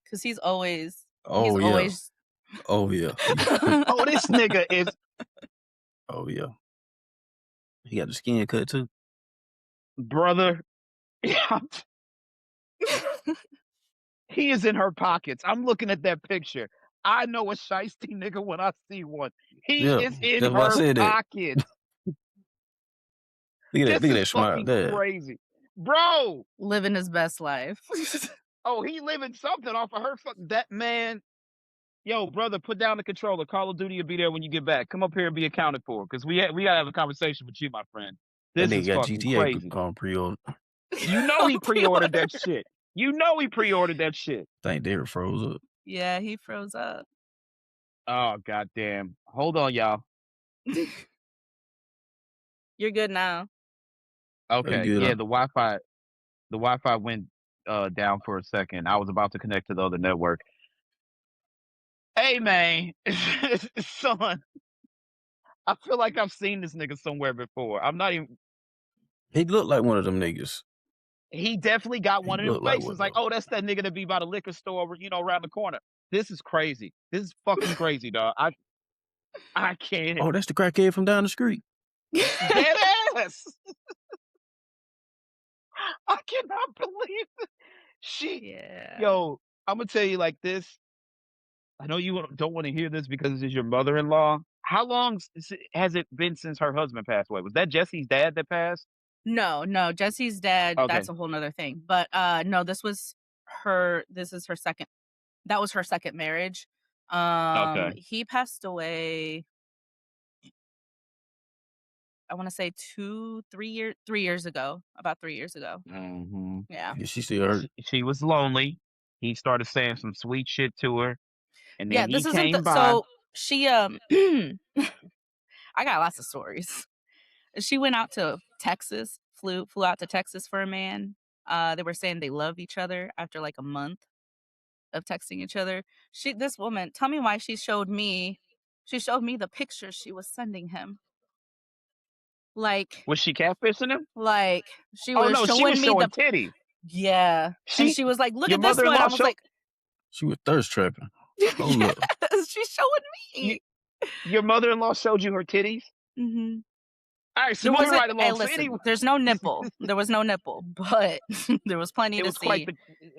Because he's always Oh yeah. Oh, this nigga is. Oh yeah. He got the skin cut too. Brother. He is in her pockets. I'm looking at that picture. I know a shiesty nigga when I see one. He Yeah, is in that's why I her said that. pockets. Look This at that is smile fucking there. crazy. Bro. Living his best life. Oh, he living something off of her. That man. Yo, brother, put down the controller. Call of Duty will be there when you get back. Come up here and be accounted for. Because we gotta have a conversation with you, my friend. That This nigga is got fucking GTA crazy. pre-order. You know he pre-ordered that shit. You know he pre-ordered that shit. Think they were froze up. Yeah, he froze up. Oh, goddamn. Hold on, y'all. You're good now. Okay. Good, Yeah, huh? the Wi-Fi went down for a second. I was about to connect to the other network. Hey, man. Son. I feel like I've seen this nigga somewhere before. I'm not even. He looked like one of them niggas. He definitely got one of them like faces. Like, oh, that's that nigga that be by the liquor store, around the corner. This is crazy. This is fucking crazy, dog. I can't. Oh, that's the crackhead from down the street. Dead ass. I cannot believe it. Yeah. Yo, I'm gonna tell you like this. I know you don't want to hear this because it's your mother-in-law. How long has it been since her husband passed away? Was that Jesse's dad that passed? No, Jesse's dad, Okay. that's a whole nother thing. But no, this is her second. That was her second marriage. Okay. He passed away, I want to say 3 years ago. About 3 years ago. Mm-hmm. Yeah. She still hurt. She was lonely. He started saying some sweet shit to her. And Yeah, then this he isn't came by. so she I got lots of stories. She went out to Texas, flew out to Texas for a man. They were saying they love each other after like a month of texting each other. This woman, tell me why she showed me the pictures she was sending him. Like, was she catfishing him? Like she Oh was no, showing she was me showing the titties. Yeah. And she was like, look your at this one. mother-in-law I was like, she was thirst trapping. Oh yes, look. she's showing me. Your mother-in-law showed you her titties? Mm-hmm. All right, so moving right along. Hey, listen, there's no nipple. There was no nipple, but there was plenty to see. It was quite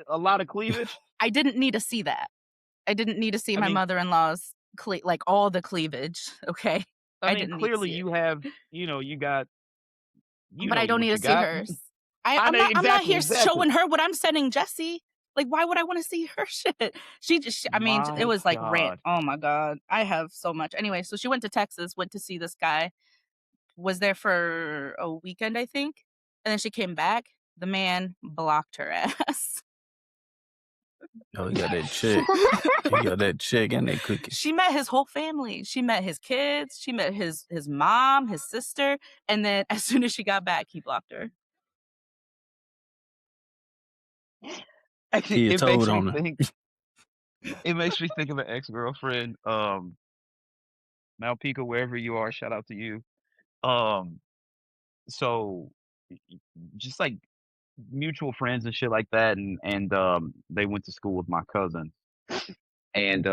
a lot of cleavage. I didn't need to see that. I didn't need to see my mother-in-law's like all the cleavage. Okay. I mean, clearly you have, you got. But I don't need to see hers. I'm not here showing her what I'm sending Jesse. Like, why would I want to see her shit? It was like rant. Oh my God. I have so much. Anyway, so she went to Texas, went to see this guy, was there for a weekend, I think. And then she came back. The man blocked her ass. Oh, he got that check. He got that check and that cookie. She met his whole family. She met his kids. She met his mom, his sister. And then as soon as she got back, he blocked her. He told on her. It makes me think of an ex-girlfriend. Malpica, wherever you are, shout out to you. So just like mutual friends and shit like that, and they went to school with my cousin. And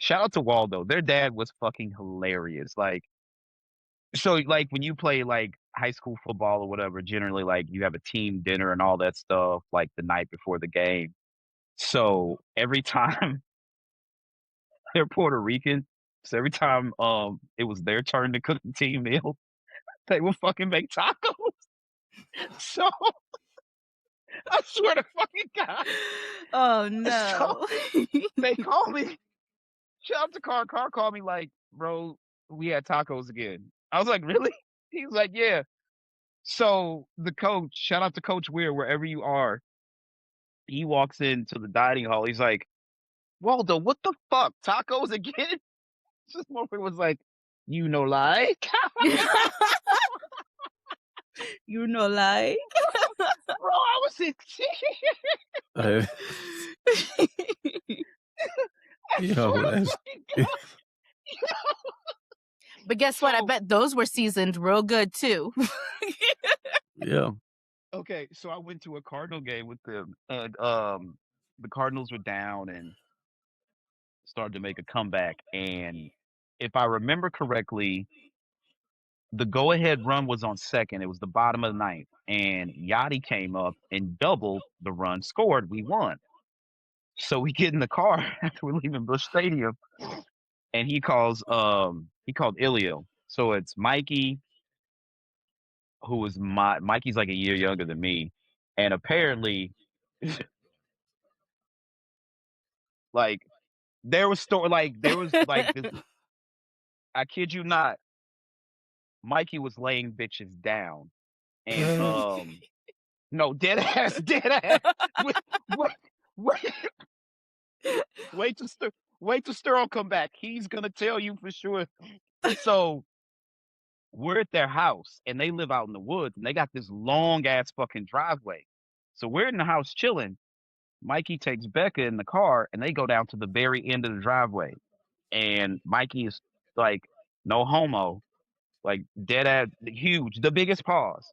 shout out to Waldo. Their dad was fucking hilarious. Like, so like when you play like high school football or whatever, generally like you have a team dinner and all that stuff like the night before the game. So every time they're Puerto Rican, so every time it was their turn to cook the team meal, they would fucking make tacos. So I swear to fucking God. Oh no. So, they call me. Shout out to Carr. Carr called me like, bro, we had tacos again. I was like, really? He was like, yeah. So the coach, shout out to Coach Weir, wherever you are, he walks into the dining hall. He's like, Waldo, what the fuck? Tacos again? This motherfucker was like, you know, like. You know, like. Bro, I was in But guess what? I bet those were seasoned real good too. Yeah. Okay, so I went to a Cardinal game with them, and the Cardinals were down, and started to make a comeback. And if I remember correctly, the go-ahead run was on second. It was the bottom of the ninth. And Yachty came up and doubled the run scored. We won. So we get in the car after we're leaving Busch Stadium, and he called Ilio. So it's Mikey, who is Mikey's like a year younger than me. And apparently, like, there was this, I kid you not, Mikey was laying bitches down. And no, dead ass, dead ass. Wait, wait, wait, wait till Sterl come back. He's gonna tell you for sure. So we're at their house, and they live out in the woods, and they got this long ass fucking driveway. So we're in the house chilling. Mikey takes Becca in the car, and they go down to the very end of the driveway. And Mikey is like, no homo, like dead ass, huge, the biggest paws.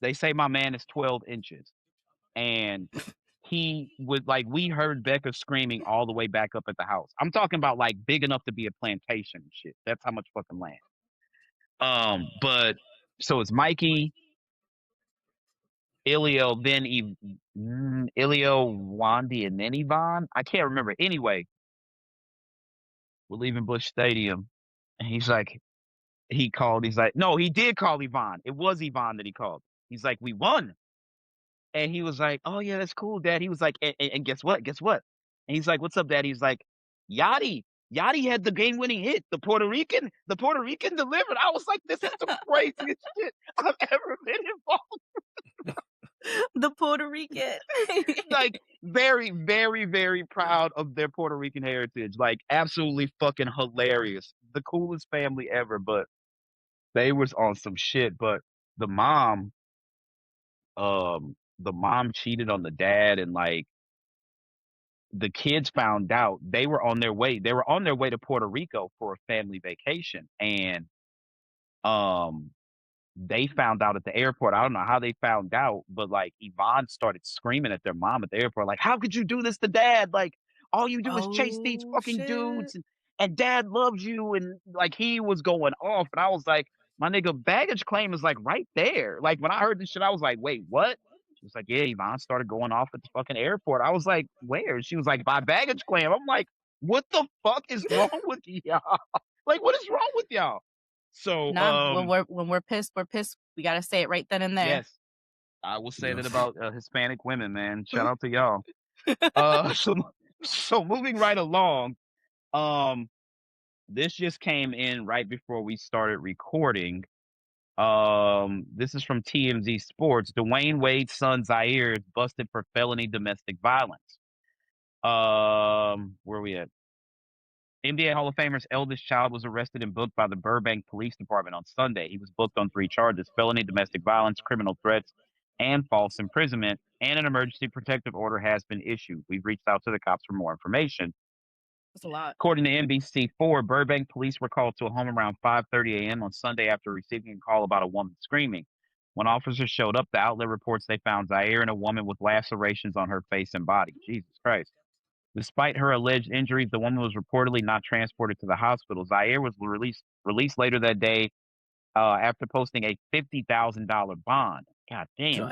They say my man is 12 inches. And he would like, we heard Becca screaming all the way back up at the house. I'm talking about like big enough to be a plantation and shit. That's how much fucking land. But so it's Mikey, Ilio, then Ilio, Wandy, and then Yvonne. I can't remember. Anyway, we're leaving Busch Stadium, and he's like, no, he did call Yvonne. It was Yvonne that he called. He's like, we won. And he was like, oh yeah, that's cool, Dad. He was like, and guess what? Guess what? And he's like, what's up, Dad? He's like, Yachty had the game-winning hit. The Puerto Rican delivered. I was like, this is the craziest shit I've ever been involved. The Puerto Rican. Like, very, very, very proud of their Puerto Rican heritage. Like, absolutely fucking hilarious. The coolest family ever. But they was on some shit. But the mom cheated on the dad, and like the kids found out. They were on their way to Puerto Rico for a family vacation, and they found out at the airport. I don't know how they found out, but like Yvonne started screaming at their mom at the airport, like, how could you do this to Dad? Like, all you do is chase these fucking dudes, and Dad loves you. And like, he was going off, and I was like, my nigga, baggage claim is like right there. Like, when I heard this shit, I was like, wait, what? She was like, yeah, Yvonne started going off at the fucking airport. I was like, where? She was like, by baggage claim. I'm like, what the fuck is wrong with y'all? Like, what is wrong with y'all? So when we're pissed, we're pissed. We gotta say it right then and there. Yes, I will say that about Hispanic women, man. Shout out to y'all. So moving right along, this just came in right before we started recording. This is from TMZ Sports. Dwayne Wade's son Zaire is busted for felony domestic violence. Where are we at? NBA Hall of Famer's eldest child was arrested and booked by the Burbank Police Department on Sunday. He was booked on 3 charges: felony domestic violence, criminal threats, and false imprisonment, and an emergency protective order has been issued. We've reached out to the cops for more information. That's a lot. According to NBC4, Burbank police were called to a home around 5:30 a.m. on Sunday after receiving a call about a woman screaming. When officers showed up, the outlet reports they found Zaire and a woman with lacerations on her face and body. Jesus Christ. Despite her alleged injuries, the woman was reportedly not transported to the hospital. Zaire was released later that day after posting a $50,000 bond. God damn.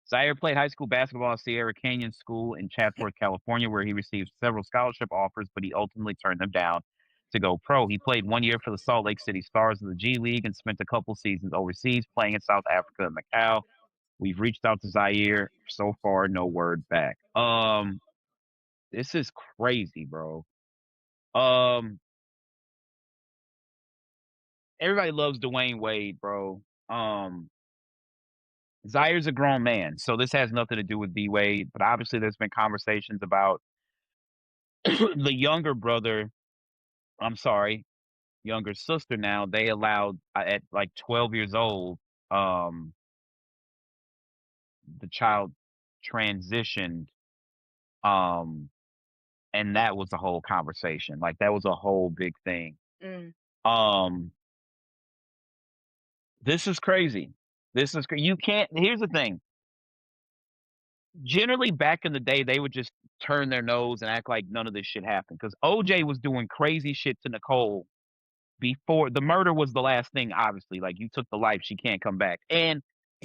Zaire played high school basketball at Sierra Canyon School in Chatsworth, California, where he received several scholarship offers, but he ultimately turned them down to go pro. He played 1 year for the Salt Lake City Stars of the G League and spent a couple seasons overseas playing in South Africa and Macau. We've reached out to Zaire. So far, no word back. This is crazy, bro. Everybody loves Dwayne Wade, bro. Zaire's a grown man, so this has nothing to do with D Wade, but obviously there's been conversations about the younger brother, younger sister now. They allowed at like 12 years old, the child transitioned, and that was a whole conversation. Like, that was a whole big thing. This is crazy. You can't. Here's the thing. generally back in the day, they would just turn their nose and act like none of this shit happened. Because OJ was doing crazy shit to Nicole before the murder was the last thing. Obviously, like you took the life, she can't come back. And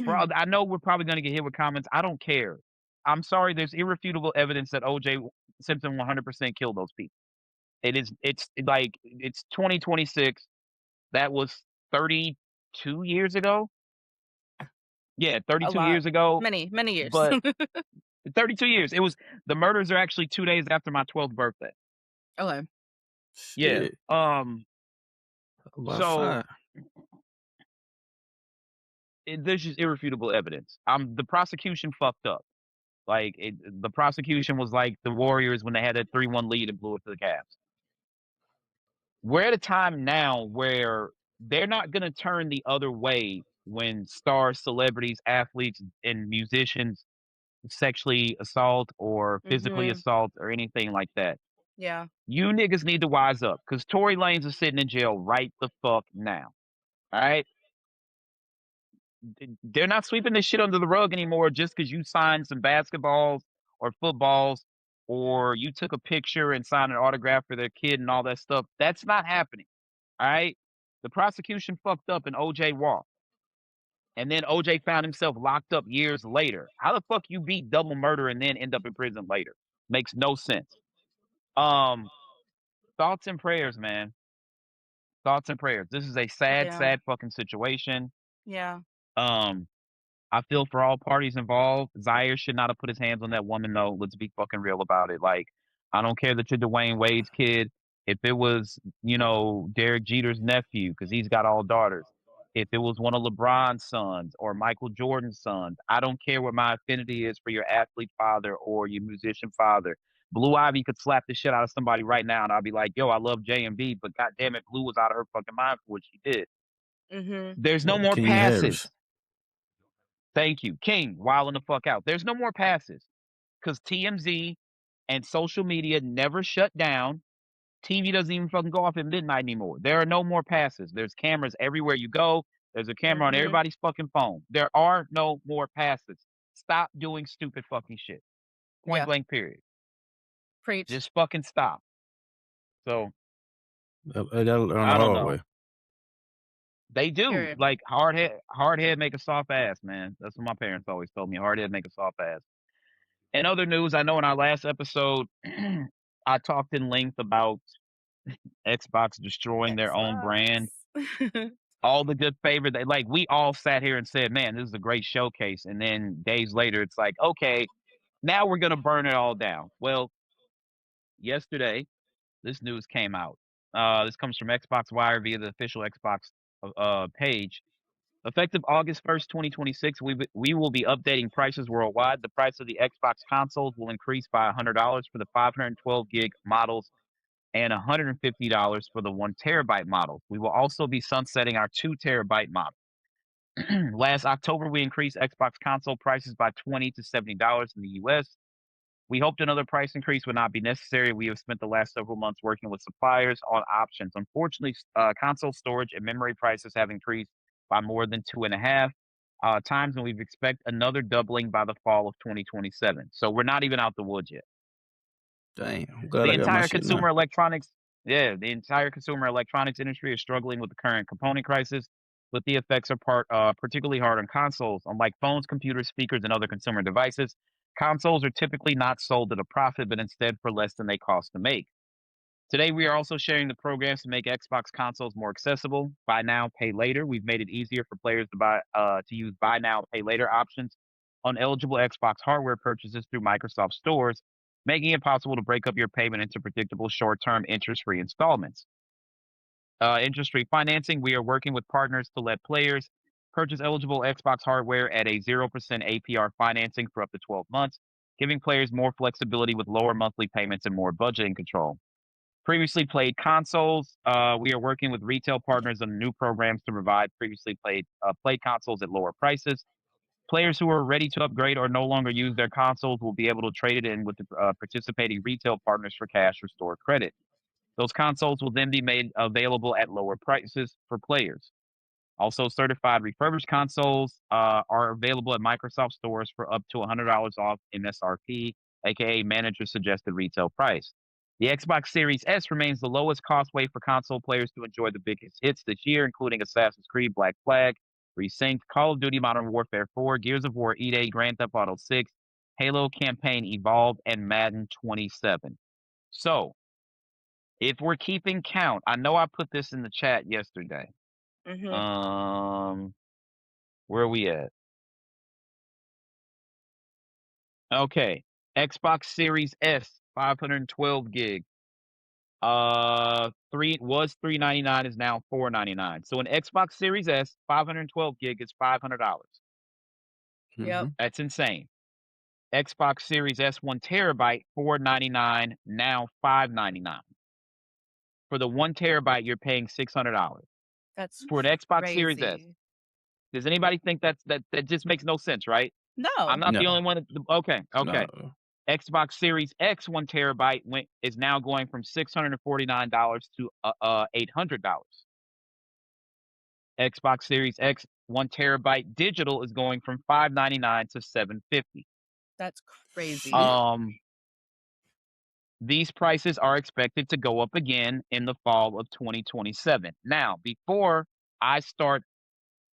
I know we're probably gonna get hit with comments. I don't care. I'm sorry. There's irrefutable evidence that OJ Simpson 100% killed those people. It's like it's 2026. That was 32 years ago. Yeah, A 32 lot. years ago. Many years. But 32 years. It was the murders are actually 2 days after my 12th birthday. Okay. Yeah. Shit. About So 5. there's just irrefutable evidence. The prosecution fucked up. Like the prosecution was like the Warriors when they had that 3-1 lead and blew it to the Cavs. We're at a time now where they're not going to turn the other way when stars, celebrities, athletes, and musicians sexually assault or physically assault or anything like that. Yeah. You niggas need to wise up because Tory Lanez is sitting in jail right the fuck now. All right? They're not sweeping this shit under the rug anymore just because you signed some basketballs or footballs or you took a picture and signed an autograph for their kid and all that stuff. That's not happening. All right? The prosecution fucked up and OJ walked. And then OJ found himself locked up years later. How the fuck you beat double murder and then end up in prison later? Makes no sense. Thoughts and prayers, man. Thoughts and prayers. This is a sad, Yeah. sad fucking situation. Yeah. I feel for all parties involved. Zaire should not have put his hands on that woman, though. Let's be fucking real about it. Like, I don't care that you're Dwayne Wade's kid. If it was, Derek Jeter's nephew, because he's got all daughters. If it was one of LeBron's sons or Michael Jordan's sons, I don't care what my affinity is for your athlete father or your musician father. Blue Ivy could slap the shit out of somebody right now, and I'll be like, yo, I love J&B, but goddamn it, Blue was out of her fucking mind for what she did. There's no more King Harris. passes. Thank you. King, wilding the fuck out. There's no more passes because TMZ and social media never shut down. TV doesn't even fucking go off at midnight anymore. There are no more passes. There's cameras everywhere you go. There's a camera on everybody's fucking phone. There are no more passes. Stop doing stupid fucking shit. Point blank, period. Preach. Just fucking stop. So, I gotta learn the I don't hard know. way. They do. Period. Like, hard head make a soft ass, man. That's what my parents always told me. Hard head make a soft ass. In other news, I know in our last episode, I talked in length about Xbox destroying their own brand. All the good favor that, like, we all sat here and said, man, this is a great showcase. And then days later, it's like, okay, now we're going to burn it all down. Well, yesterday, this news came out. This comes from Xbox Wire via the official Xbox page. Effective August 1st, 2026, we will be updating prices worldwide. The price of the Xbox consoles will increase by $100 for the 512 gig models and $150 for the 1 terabyte models. We will also be sunsetting our 2 terabyte model. Last October, we increased Xbox console prices by $20 to $70 in the US. We hoped another price increase would not be necessary. We have spent the last several months working with suppliers on options. Unfortunately, console storage and memory prices have increased by more than 2.5 times, and we expect another doubling by the fall of 2027. So we're not even out the woods yet. Damn, I'm glad The I got my entire shit consumer now. electronics, the entire consumer electronics industry is struggling with the current component crisis, but the effects are particularly hard on consoles. Unlike phones, computers, speakers, and other consumer devices, consoles are typically not sold at a profit, but instead for less than they cost to make. Today, we are also sharing the programs to make Xbox consoles more accessible. Buy now, pay later. We've made it easier for players to use buy now, pay later options on eligible Xbox hardware purchases through Microsoft stores, making it possible to break up your payment into predictable short-term interest-free installments. Interest-free financing. We are working with partners to let players purchase eligible Xbox hardware at a 0% APR financing for up to 12 months, giving players more flexibility with lower monthly payments and more budgeting control. Previously played consoles. We are working with retail partners on new programs to provide previously played consoles at lower prices. Players who are ready to upgrade or no longer use their consoles will be able to trade it in with the participating retail partners for cash or store credit. Those consoles will then be made available at lower prices for players. Also, certified refurbished consoles are available at Microsoft stores for up to $100 off MSRP, aka manager suggested retail price. The Xbox Series S remains the lowest cost way for console players to enjoy the biggest hits this year, including Assassin's Creed Black Flag, Resynced, Call of Duty Modern Warfare 4, Gears of War E-Day, Grand Theft Auto 6, Halo Campaign Evolved, and Madden 27. So, if we're keeping count, I know I put this in the chat yesterday. Where are we at? Okay. Xbox Series S, 512 gig. $399 is now $499. So an Xbox Series S, 512 gig is $500. Yep. That's insane. Xbox Series S 1 terabyte, $499, now $599. For the 1 terabyte, you're paying $600. That's for an Xbox Series S. crazy. Does anybody think that just makes no sense, right? No. I'm not the No. only one. Okay. No. Xbox Series X 1 terabyte is now going from $649 to $800. Xbox Series X 1 terabyte digital is going from $599 to $750. That's crazy. These prices are expected to go up again in the fall of 2027. Now, before I start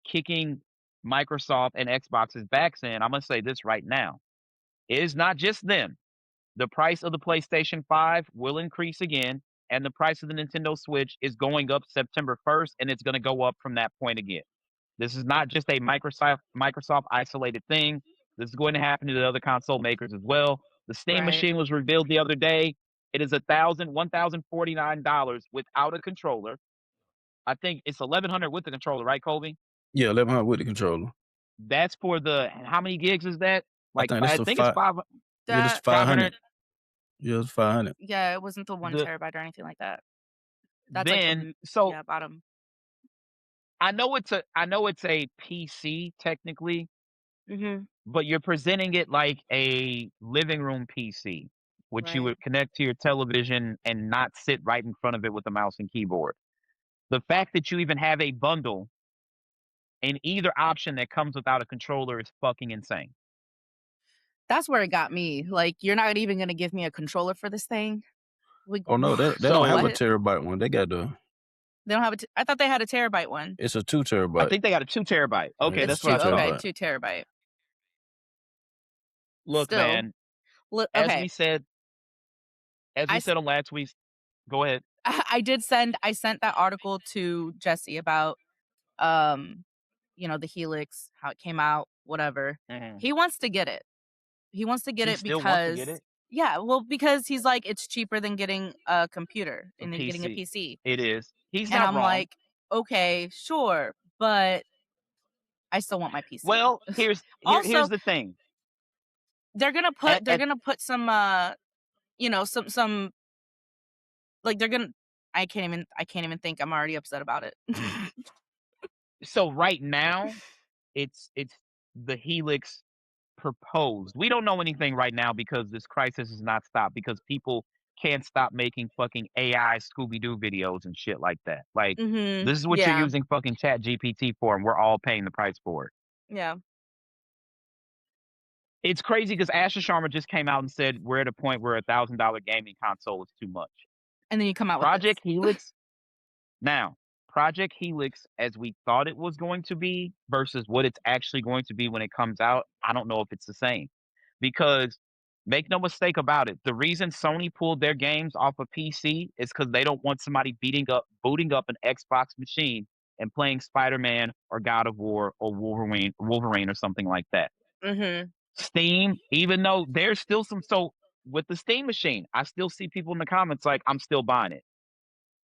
kicking Microsoft and Xbox's backs in, I'm going to say this right now. It is not just them. The price of the PlayStation 5 will increase again, and the price of the Nintendo Switch is going up September 1st, and it's going to go up from that point again. This is not just a Microsoft isolated thing. This is going to happen to the other console makers as well. The Steam machine was revealed the other day. It is $1,049 without a controller. I think it's $1,100 with the controller, right, Colby? Yeah, $1,100 with the controller. That's for the how many gigs is that? Like I think it's 5. Yeah, it's 500. Yeah, it's 500. Yeah, it wasn't the 1 terabyte or anything like that. That's then, like bottom. I know it's a PC technically, but you're presenting it like a living room PC, which you would connect to your television and not sit right in front of it with a mouse and keyboard. The fact that you even have a bundle in either option that comes without a controller is fucking insane. That's where it got me. Like, you're not even going to give me a controller for this thing? Like, oh, no, they don't have a terabyte one. They got the... They don't have I thought they had a terabyte one. It's a 2 terabyte. I think they got a 2 terabyte. Okay, yeah, that's what I thought. Okay, 2 terabyte. Look, Still, man, as we said on last week's, go ahead. I sent that article to Jesse about, the Helix, how it came out, whatever. He wants to get it. He wants to get it still because, wants to get it? Yeah, well, because he's like, it's cheaper than getting a computer and then getting a PC. It is. He's and not I'm wrong. like, okay, sure, but I still want my PC. Well, here's the thing. They're gonna put some some like they're gonna I can't even think. I'm already upset about it. So right now, it's the Helix proposed. We don't know anything right now because this crisis has not stopped, because people can't stop making fucking AI Scooby-Doo videos and shit like that. Like, this is what you're using fucking Chat GPT for, and we're all paying the price for it. Yeah. It's crazy because Asher Sharma just came out and said we're at a point where $1,000 gaming console is too much. And then you come out with Project Helix. Now, Project Helix, as we thought it was going to be versus what it's actually going to be when it comes out, I don't know if it's the same. Because, make no mistake about it, the reason Sony pulled their games off of PC is because they don't want somebody booting up an Xbox machine and playing Spider-Man or God of War or Wolverine or something like that. Steam, even though there's still with the Steam machine, I still see people in the comments like, I'm still buying it.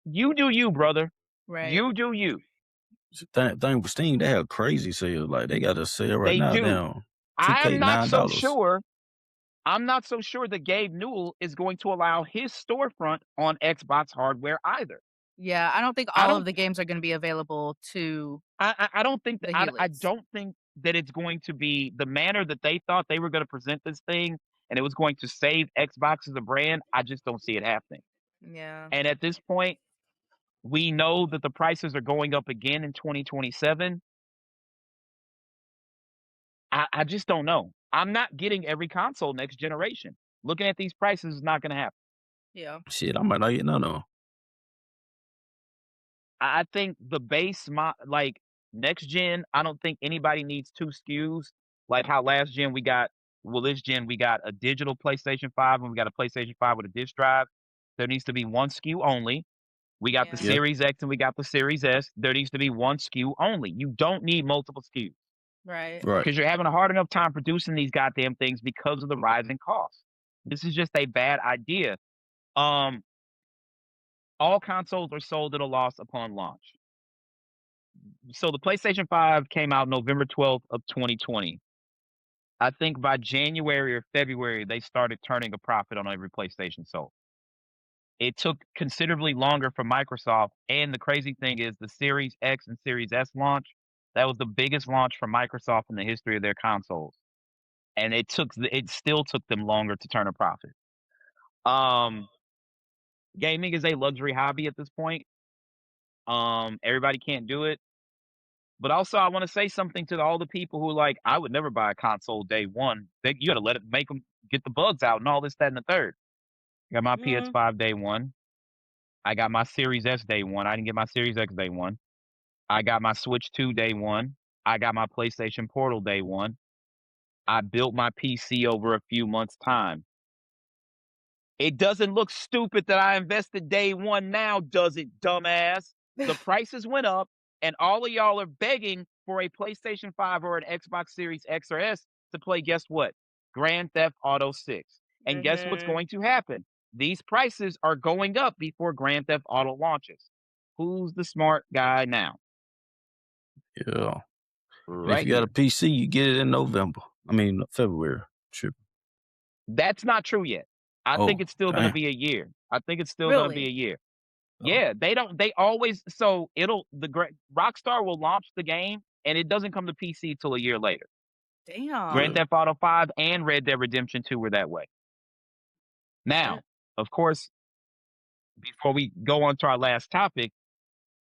You do you, brother. Right. You do you. Thing with Steam, they have crazy sales. Like, they got a sale right now down. I'm not so sure. I'm not so sure that Gabe Newell is going to allow his storefront on Xbox hardware either. Yeah, I don't think all of the games are going to be available to. I don't think that. I don't think that it's going to be the manner that they thought they were going to present this thing, and it was going to save Xbox as a brand. I just don't see it happening. Yeah. And at this point, we know that the prices are going up again in 2027. I just don't know. I'm not getting every console next generation. Looking at these prices is not going to happen. Yeah. Shit, I might not get none of them. I think the base, like next gen, I don't think anybody needs 2 SKUs. Like how last gen this gen we got a digital PlayStation 5 and we got a PlayStation 5 with a disc drive. There needs to be 1 SKU only. We got the Yeah. Yeah. Series X and we got the Series S. There needs to be 1 SKU only. You don't need multiple SKUs Right. Right. because you're having a hard enough time producing these goddamn things because of the rising costs. This is just a bad idea. All consoles are sold at a loss upon launch. So the PlayStation 5 came out November 12th of 2020. I think by January or February, they started turning a profit on every PlayStation sold. It took considerably longer for Microsoft, and the crazy thing is the Series X and Series S launch, that was the biggest launch for Microsoft in the history of their consoles. And it still took them longer to turn a profit. Gaming is a luxury hobby at this point. Everybody can't do it. But also, I want to say something to all the people who I would never buy a console day one. You got to make them get the bugs out and all this, that, and the third. I got my PS5 day one. I got my Series S day one. I didn't get my Series X day one. I got my Switch 2 day one. I got my PlayStation Portal day one. I built my PC over a few months' time. It doesn't look stupid that I invested day one now, does it, dumbass? The prices went up, and all of y'all are begging for a PlayStation 5 or an Xbox Series X or S to play, guess what? Grand Theft Auto 6. And guess what's going to happen? These prices are going up before Grand Theft Auto launches. Who's the smart guy now? Yeah. And if Right you got a here. PC, you get it in February. Sure. That's not true yet. I think it's still going to be a year. I think it's still going to be a year. Yeah, they always, Rockstar will launch the game and it doesn't come to PC till a year later. Damn. Grand Theft Auto 5 and Red Dead Redemption 2 were that way. Now, of course, before we go on to our last topic,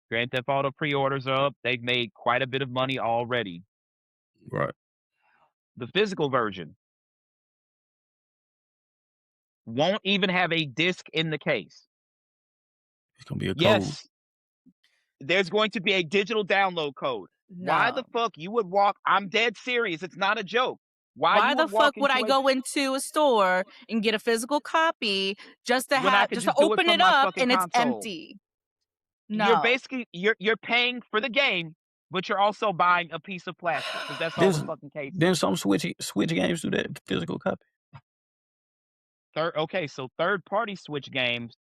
Grand Theft Auto pre-orders are up. They've made quite a bit of money already. Right. The physical version won't even have a disc in the case. It's gonna be a code. Yes, there's going to be a digital download code. No. Why the fuck you would walk? I'm dead serious. It's not a joke. Why the fuck would I go into a store and get a physical copy just to open it up and it's empty? No. You're basically you're paying for the game, but you're also buying a piece of plastic because that's all the fucking case. Then some Switch games do that physical copy. So third-party Switch games,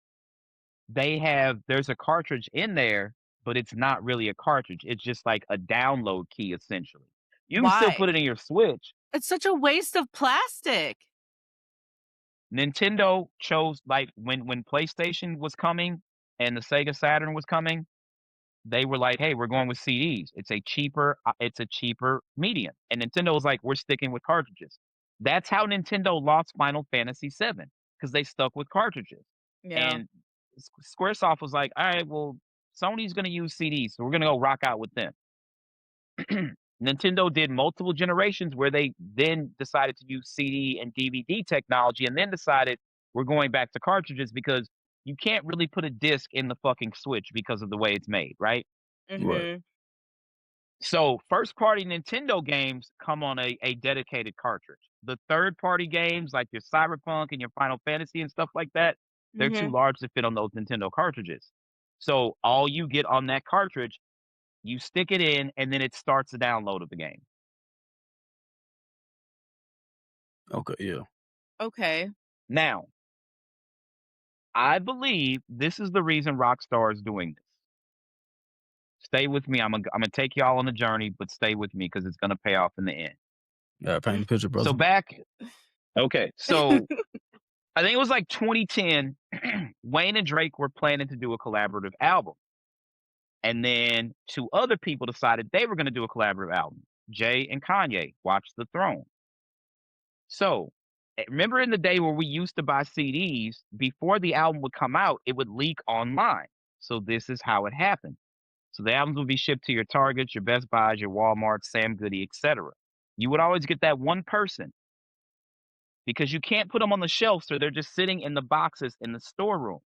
there's a cartridge in there, but it's not really a cartridge. It's just like a download key, essentially. You can still put it in your Switch. It's such a waste of plastic. Nintendo chose, when PlayStation was coming and the Sega Saturn was coming, they were like, hey, we're going with CDs. It's a cheaper medium. And Nintendo was like, we're sticking with cartridges. That's how Nintendo lost Final Fantasy VII, because they stuck with cartridges. Yeah. And Squaresoft was like, all right, well, Sony's going to use CDs, so we're going to go rock out with them. Nintendo did multiple generations where they then decided to use CD and DVD technology and then decided we're going back to cartridges because you can't really put a disc in the fucking Switch because of the way it's made, right? Right. So first-party Nintendo games come on a dedicated cartridge. The third-party games like your Cyberpunk and your Final Fantasy and stuff like that, they're too large to fit on those Nintendo cartridges. So all you get on that cartridge, you stick it in, and then it starts the download of the game. Okay, yeah. Okay. Now, I believe this is the reason Rockstar is doing this. Stay with me. I'm gonna take y'all on the journey, but stay with me because it's gonna pay off in the end. Yeah, paint the picture, brother. So I think it was like 2010. Wayne and Drake were planning to do a collaborative album. And then 2 other people decided they were going to do a collaborative album. Jay and Kanye, Watch the Throne. So, remember in the day where we used to buy CDs, before the album would come out, it would leak online. So this is how it happened. So the albums would be shipped to your Targets, your Best Buys, your Walmarts, Sam Goody, etc. You would always get that one person because you can't put them on the shelf, so they're just sitting in the boxes in the storeroom.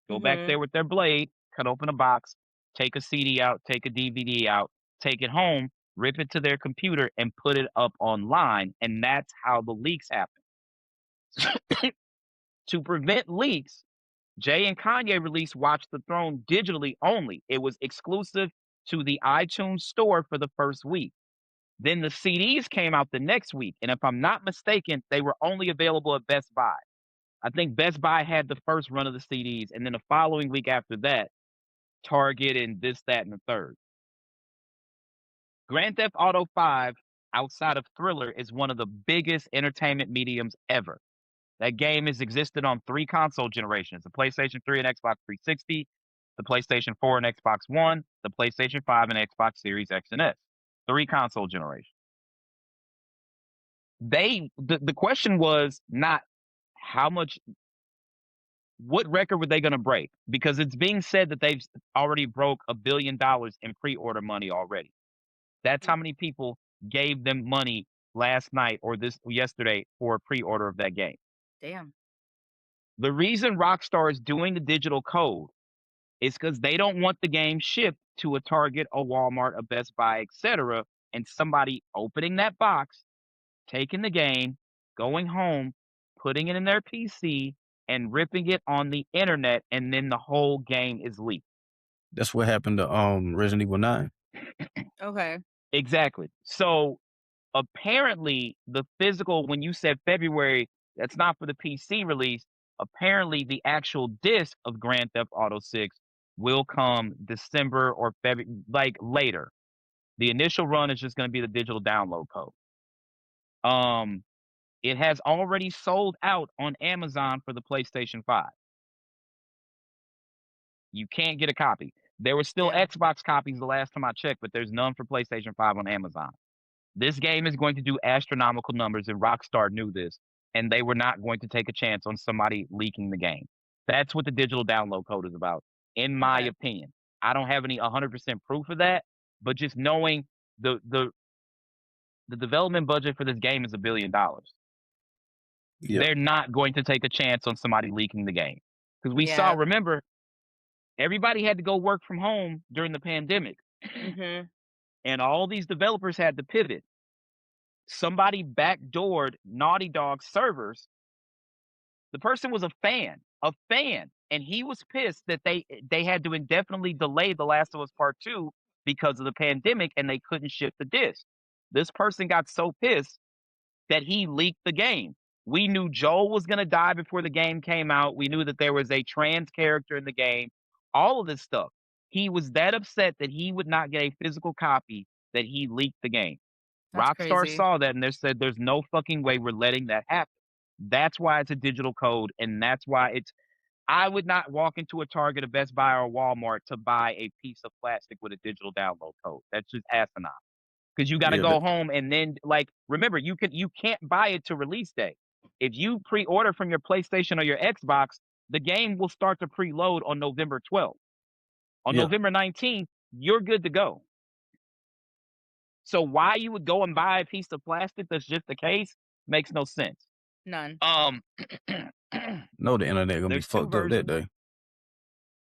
Go back there with their blade, cut open a box, take a CD out, take a DVD out, take it home, rip it to their computer, and put it up online. And that's how the leaks happen. To prevent leaks, Jay and Kanye released Watch the Throne digitally only. It was exclusive to the iTunes store for the first week. Then the CDs came out the next week. And if I'm not mistaken, they were only available at Best Buy. I think Best Buy had the first run of the CDs. And then the following week after that, Target and this, that, and the third. Grand Theft Auto 5, outside of Thriller, is one of the biggest entertainment mediums ever. That game has existed on 3 console generations, the PlayStation 3 and Xbox 360, the PlayStation 4 and Xbox One, the PlayStation 5 and Xbox Series X and S. 3 console generations. The question was not what record were they going to break? Because it's being said that they've already broke $1 billion in pre-order money already. That's how many people gave them money last night or yesterday for a pre-order of that game. Damn. The reason Rockstar is doing the digital code is because they don't want the game shipped to a Target, a Walmart, a Best Buy, etc., and somebody opening that box, taking the game, going home, putting it in their PC, and ripping it on the internet, and then the whole game is leaked. That's what happened to Resident Evil 9. Okay. Exactly. So apparently the physical, when you said February, that's not for the PC release. Apparently the actual disc of Grand Theft Auto 6 will come December or February, like later. The initial run is just going to be the digital download code. It has already sold out on Amazon for the PlayStation 5. You can't get a copy. There were still Xbox copies the last time I checked, but there's none for PlayStation 5 on Amazon. This game is going to do astronomical numbers, and Rockstar knew this, and they were not going to take a chance on somebody leaking the game. That's what the digital download code is about, in my opinion. I don't have any 100% proof of that, but just knowing the development budget for this game is $1 billion. They're not going to take a chance on somebody leaking the game. Because we saw, remember, everybody had to go work from home during the pandemic. And all these developers had to pivot. Somebody backdoored Naughty Dog servers. The person was a fan, and he was pissed that they had to indefinitely delay The Last of Us Part 2 because of the pandemic, and they couldn't ship the disc. This person got so pissed that he leaked the game. We knew Joel was going to die before the game came out. We knew that there was a trans character in the game. All of this stuff. He was that upset that he would not get a physical copy that he leaked the game. That's Rockstar crazy. saw that and they said, there's no fucking way we're letting that happen. That's why it's a digital code, and that's why I would not walk into a Target, a Best Buy, or a Walmart to buy a piece of plastic with a digital download code. That's just asinine. Because you got to go home and then, remember, you can't buy it to release day. If you pre-order from your PlayStation or your Xbox, the game will start to preload on November 12th. On November 19th, you're good to go. So why you would go and buy a piece of plastic that's just the case makes no sense. None. No, the internet gonna be fucked up that day.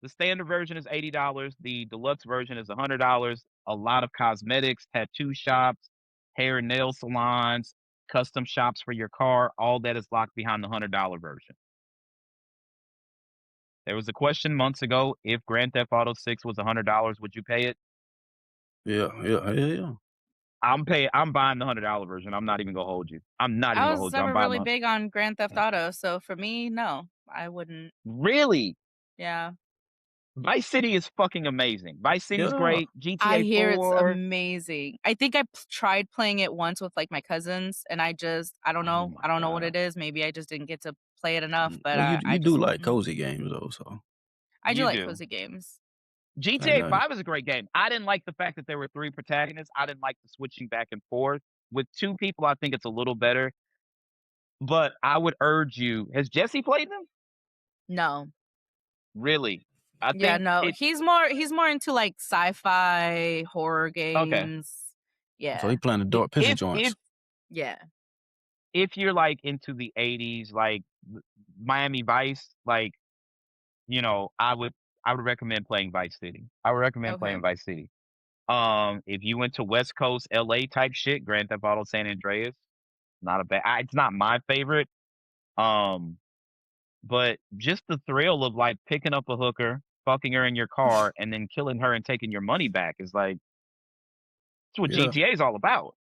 The standard version is $80. The deluxe version is $100. A lot of cosmetics, tattoo shops, hair and nail salons, custom shops for your car, all that is locked behind the $100 version. There was a question months ago, if Grand Theft Auto 6 was $100, would you pay it? Yeah. I'm buying the $100 version. I'm not even gonna hold you. I'm never really big on Grand Theft Auto, so for me, no, I wouldn't. Really? Yeah. Vice City is fucking amazing. Vice City's great. GTA 4. I hear it's amazing. I think I tried playing it once with my cousins, and I don't know. I don't know what it is. Maybe I just didn't get to play it enough. But well, you do like cozy games though, so I do like cozy games. GTA 5 is a great game. I didn't like the fact that there were 3 protagonists. I didn't like the switching back and forth. With 2 people, I think it's a little better. But I would urge you. Has Jesse played them? No. Really? I Yeah, think no, he's more into like sci-fi horror games. Yeah. So he playing the dark picture joints. Yeah. If you're like into the 80s, like Miami Vice, like, you know, I would recommend playing Vice City. I would recommend playing Vice City. If you went to West Coast LA type shit, Grand Theft Auto San Andreas, not a bad. It's not my favorite. But just the thrill of like picking up a hooker, fucking her in your car, and then killing her and taking your money back is like, that's what GTA is all about.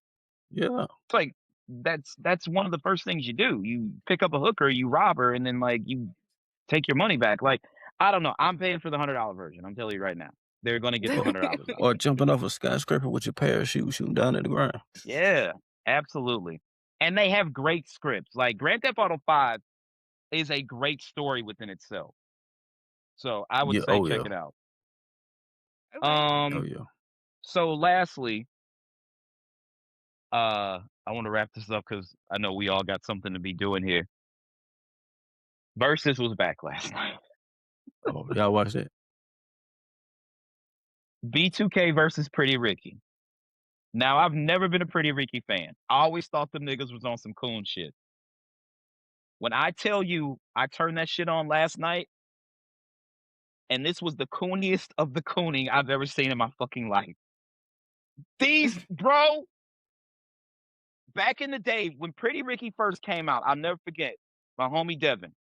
Yeah. It's like that's one of the first things you do. You pick up a hooker, you rob her, and then like you take your money back. Like, I don't know. I'm paying for the $100 version. I'm telling you right now. They're gonna get the $100. Or jumping off a skyscraper with your parachute, shooting down at the ground. Yeah, absolutely. And they have great scripts. Like Grand Theft Auto 5 is a great story within itself. So I would say check it out. So lastly, I want to wrap this up because I know we all got something to be doing here. Versus was back last night. Oh, y'all watched it? B2K versus Pretty Ricky. Now, I've never been a Pretty Ricky fan. I always thought them niggas was on some coon shit. When I tell you I turned that shit on last night, and this was the cooniest of the cooning I've ever seen in my fucking life. These, bro, back in the day when Pretty Ricky first came out, I'll never forget my homie Devin.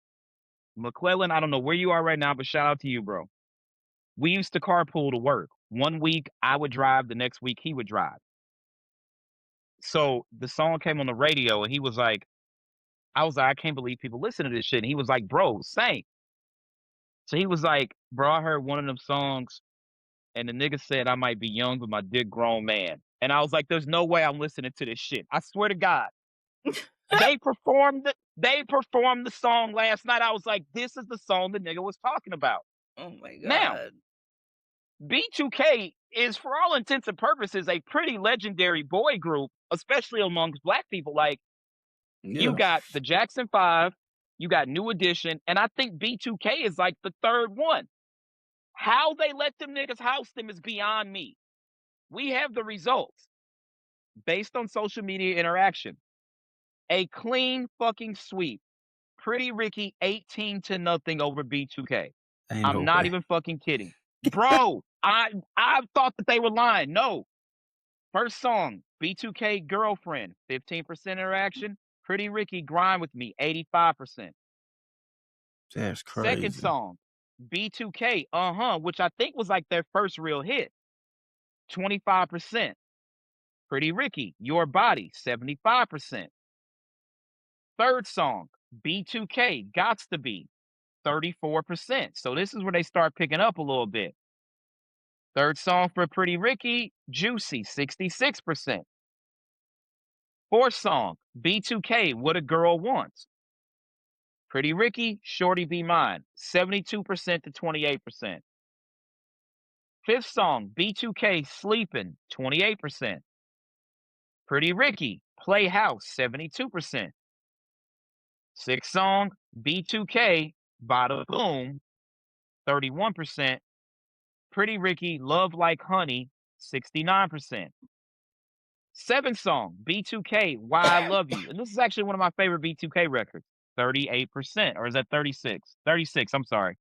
McClellan, I don't know where you are right now, but shout out to you, bro. We used to carpool to work. One week I would drive, the next week he would drive. So the song came on the radio and he was like, I was like, I can't believe people listen to this shit. And he was like, bro, sing. So he was like, bro, I heard one of them songs and the nigga said I might be young, but my dick grown man. And I was like, there's no way I'm listening to this shit. I swear to God. They performed the song last night. I was like, this is the song the nigga was talking about. Oh my God. Now, B2K is, for all intents and purposes, a pretty legendary boy group, especially amongst black people. Like, you got the Jackson 5, you got New Edition, and I think B2K is like the third one. How they let them niggas house them is beyond me. We have the results based on social media interaction. A clean fucking sweep. Pretty Ricky 18-0 over B2K. I'm not even fucking kidding. Bro, I thought that they were lying. No. First song, B2K Girlfriend, 15% interaction. Pretty Ricky Grind With Me, 85%. That's crazy. Second song, B2K, which I think was like their first real hit, 25%. Pretty Ricky, Your Body, 75%. Third song, B2K, Gots to Be, 34%. So this is where they start picking up a little bit. Third song for Pretty Ricky, Juicy, 66%. Fourth song, B2K, What a Girl Wants. Pretty Ricky, Shorty Be Mine, 72% to 28%. Fifth song, B2K, Sleepin', 28%. Pretty Ricky, Playhouse, 72%. Sixth song, B2K, Bada Boom, 31%. Pretty Ricky, Love Like Honey, 69%. Seventh song, B2K, Why I Love You. And this is actually one of my favorite B2K records, 38%. Or is that 36? 36, I'm sorry.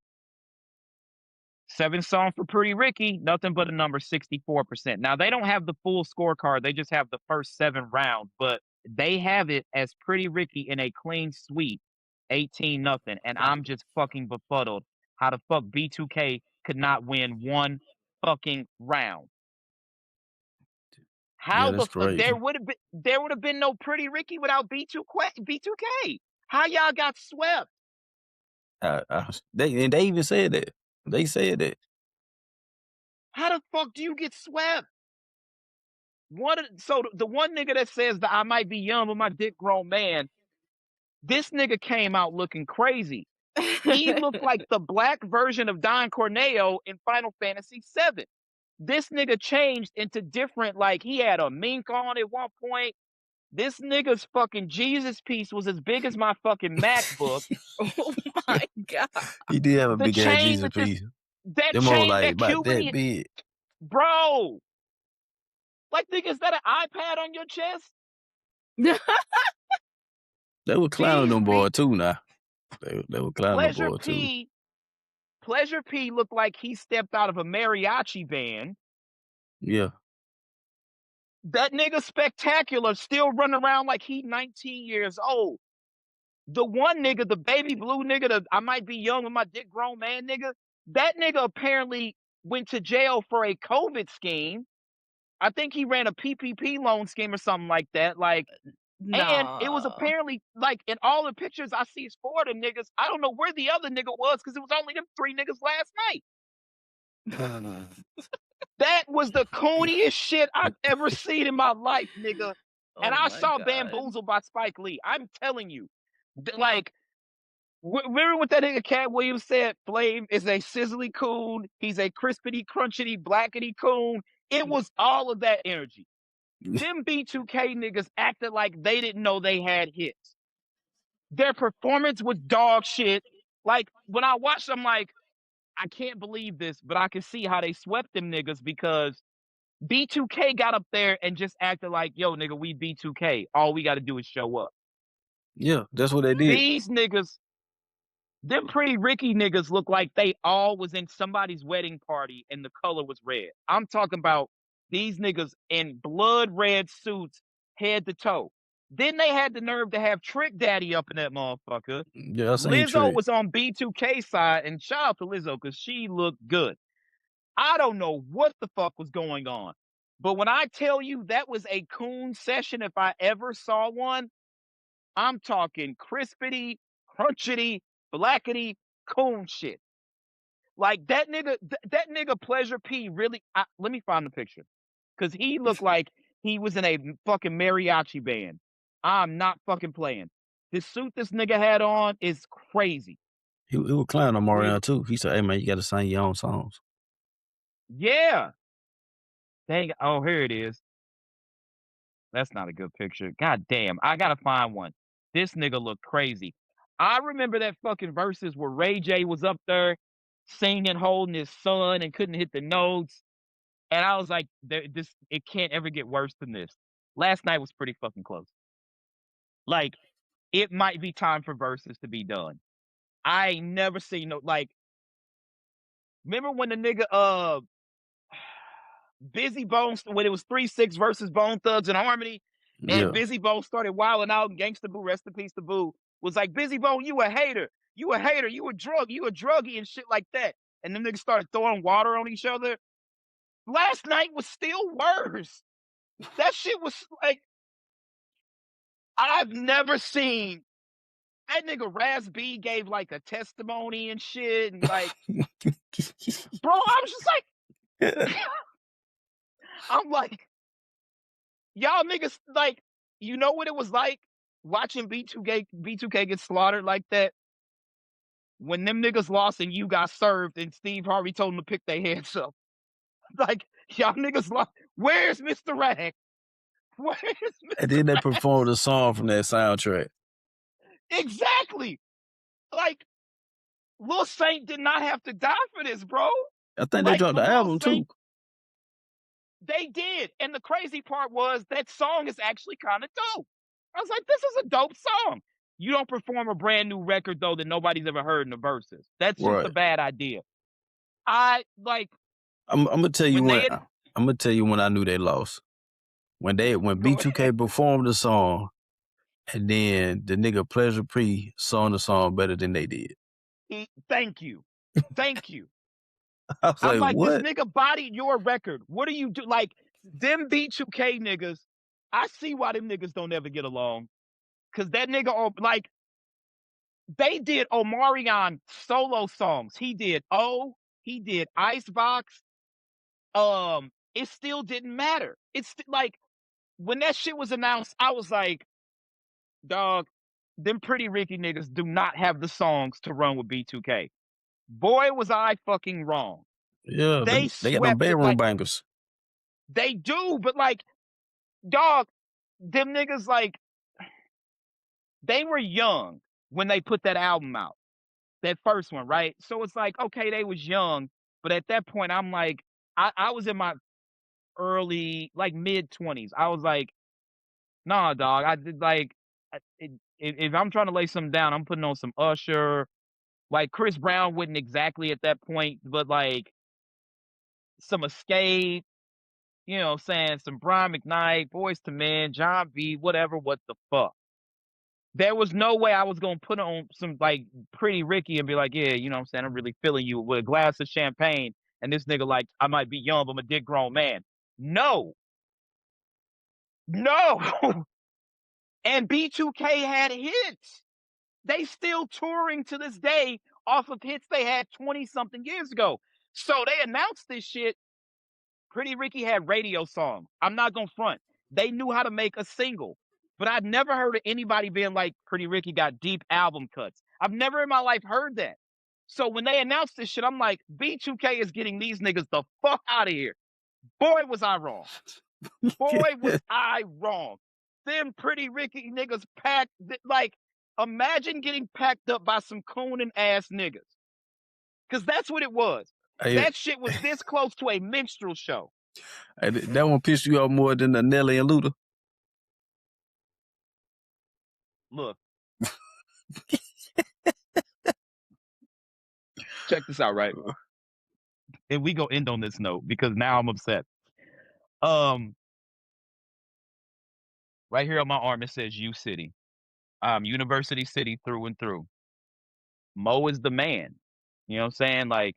Seventh song for Pretty Ricky, Nothing But a Number, 64%. Now, they don't have the full scorecard. They just have the first 7 rounds, but they have it as Pretty Ricky in a clean sweep, 18-0. And I'm just fucking befuddled how the fuck B2K could not win one fucking round. How the fuck there would have been no Pretty Ricky without B2K. How y'all got swept? They even said that. They said that. How the fuck do you get swept? So the one nigga that says that I might be young but my dick grown man, this nigga came out looking crazy. He looked like the black version of Don Corneo in Final Fantasy VII. This nigga changed into different, like he had a mink on at one point. This nigga's fucking Jesus piece was as big as my fucking MacBook. Oh my God. He did have a big ass Jesus piece. That Them all chain, like that about Cuban, that big. bro. Like, nigga, is that an iPad on your chest? They were clowning them boy too now. They were clowning them Pleasure boy too. P. Pleasure P looked like he stepped out of a mariachi band. Yeah. That nigga Spectacular still running around like he 19 years old. The one nigga, the baby blue nigga, I might be young with my dick grown man nigga, that nigga apparently went to jail for a COVID scheme. I think he ran a PPP loan scheme or something like that. Like, and it was No. apparently like in all the pictures I see is 4 of them niggas. I don't know where the other nigga was because it was only them 3 niggas last night. That was the cooniest shit I've ever seen in my life, nigga. And Oh I my saw God. Bamboozled by Spike Lee. I'm telling you, like, remember what that nigga Cat Williams said? Flame is a sizzly coon. He's a crispity, crunchity, blackety coon. It was all of that energy. Them B2K niggas acted like they didn't know they had hits. Their performance was dog shit. Like, when I watched, I'm like, I can't believe this, but I can see how they swept them niggas because B2K got up there and just acted like, yo, nigga, we B2K. All we got to do is show up. Yeah, that's what they did. These niggas, them Pretty Ricky niggas look like they all was in somebody's wedding party and the color was red. I'm talking about these niggas in blood red suits, head to toe. Then they had the nerve to have Trick Daddy up in that motherfucker. Yeah, I seen Lizzo Trick. was on B2K side, and shout out to Lizzo because she looked good. I don't know what the fuck was going on. But when I tell you that was a coon session, if I ever saw one, I'm talking crispity, crunchity, blackety, coon shit. Like that nigga Pleasure P really, let me find the picture. Cause he looked like he was in a fucking mariachi band. I'm not fucking playing. This suit this nigga had on is crazy. He was clowning them around too. He said, "Hey man, you got to sing your own songs." Yeah. Dang. Oh, here it is. That's not a good picture. God damn. I gotta find one. This nigga looked crazy. I remember that fucking verses where Ray J was up there singing, holding his son and couldn't hit the notes. And I was like, it can't ever get worse than this. Last night was pretty fucking close. Like, it might be time for verses to be done. I ain't never seen like, remember when the nigga Busy Bones, when it was 3-6 versus Bone Thugs and Harmony, and Busy Bone started wilding out, and Gangsta Boo, rest in peace to Boo, was like, Busy Bone, you a hater, you a druggie and shit like that. And them niggas started throwing water on each other. Last night was still worse. That shit was like, I've never seen that nigga Raz B gave like a testimony and shit, and like, bro, I was just like, I'm like, y'all niggas, like, you know what it was like watching B2K get slaughtered like that? When them niggas lost and you got served and Steve Harvey told them to pick their hands up. Like, y'all niggas lost. Where's Mr. Rag? Where's Mr. And then they performed a song from that soundtrack. Exactly. Like, Lil Saint did not have to die for this, bro. I think they dropped the album too. They did. And the crazy part was that song is actually kind of dope. I was like, this is a dope song. You don't perform a brand new record, though, that nobody's ever heard in the verses. That's just a bad idea. I'm gonna tell you when I'm gonna tell you when I knew they lost. When B2K performed the song, and then the nigga Pleasure P sung the song better than they did. Thank you. Thank you. I'm like, what? This nigga bodied your record. What do you do? Like, them B2K niggas, I see why them niggas don't ever get along. Cause that nigga, like, they did Omarion solo songs. He did he did Icebox. It still didn't matter. It's like, when that shit was announced, I was like, dog, them Pretty Ricky niggas do not have the songs to run with B2K. Boy, was I fucking wrong. Yeah, they got them bedroom bangers. They do, but like, dog, them niggas, like, they were young when they put that album out. That first one, right? So it's like, okay, they was young, But at that point, I'm like, I was in my early, like mid-20s. I was like, nah, dog. I did like, if I'm trying to lay something down, I'm putting on some Usher. Like Chris Brown wouldn't exactly at that point, but like some Escape, you know what I'm saying? Some Brian McKnight, Boys to Men, John B, whatever, what the fuck. There was no way I was gonna put on some like Pretty Ricky and be like, yeah, you know what I'm saying? I'm really feeling you with a glass of champagne. And this nigga like, I might be young, but I'm a dick grown man. No. No. And B2K had hits. They still touring to this day off of hits they had 20 something years ago. So they announced this shit. Pretty Ricky had radio songs. I'm not gonna front. They knew how to make a single. But I'd never heard of anybody being like, Pretty Ricky got deep album cuts. I've never in my life heard that. So when they announced this shit, I'm like, B2K is getting these niggas the fuck out of here. Boy, was I wrong. Boy, was I wrong. Them Pretty Ricky niggas packed, like, imagine getting packed up by some cooning ass niggas. Because that's what it was. That shit was this close to a minstrel show. That one pissed you off more than the Nelly and Luda? Look. Check this out, right? And we go end on this note because now I'm upset. Right here on my arm, it says U City. University City through and through. Mo is the man. You know what I'm saying? Like,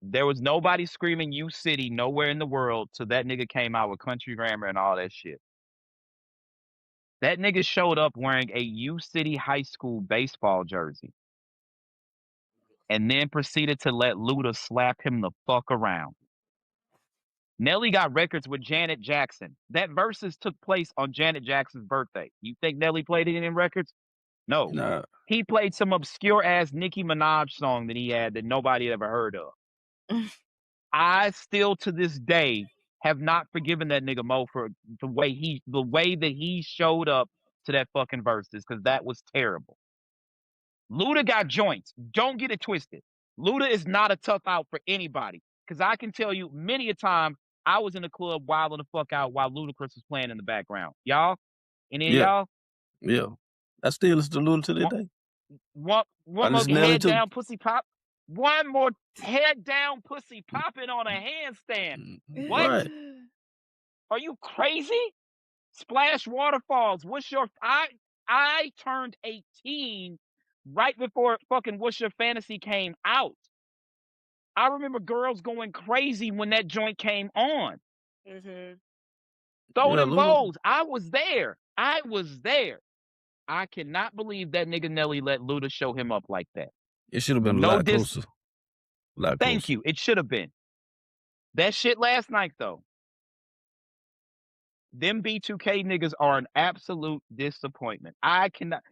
there was nobody screaming U City nowhere in the world till that nigga came out with Country Grammar and all that shit. That nigga showed up wearing a U City high school baseball jersey and then proceeded to let Luda slap him the fuck around. Nelly got records with Janet Jackson. That versus took place on Janet Jackson's birthday. You think Nelly played it in records? No. Nah. He played some obscure ass Nicki Minaj song that he had that nobody had ever heard of. I still to this day have not forgiven that nigga Mo for the way that he showed up to that fucking verses, because that was terrible. Luda got joints. Don't get it twisted. Luda is not a tough out for anybody. Because I can tell you many a time I was in the club wilding the fuck out while Ludacris was playing in the background. Y'all? Any of y'all? Yeah. I still listen to Luda to this day. One more head down pussy pop. One more head down pussy popping on a handstand. What? Right. Are you crazy? Splash Waterfalls. What's your I turned 18 right before fucking What's Your Fantasy came out. I remember girls going crazy when that joint came on. Throw them bowls. I was there. I cannot believe that nigga Nelly let Luda show him up like that. It should have been a lot closer. Thank you. It should have been. That shit last night, though. Them B2K niggas are an absolute disappointment. I cannot.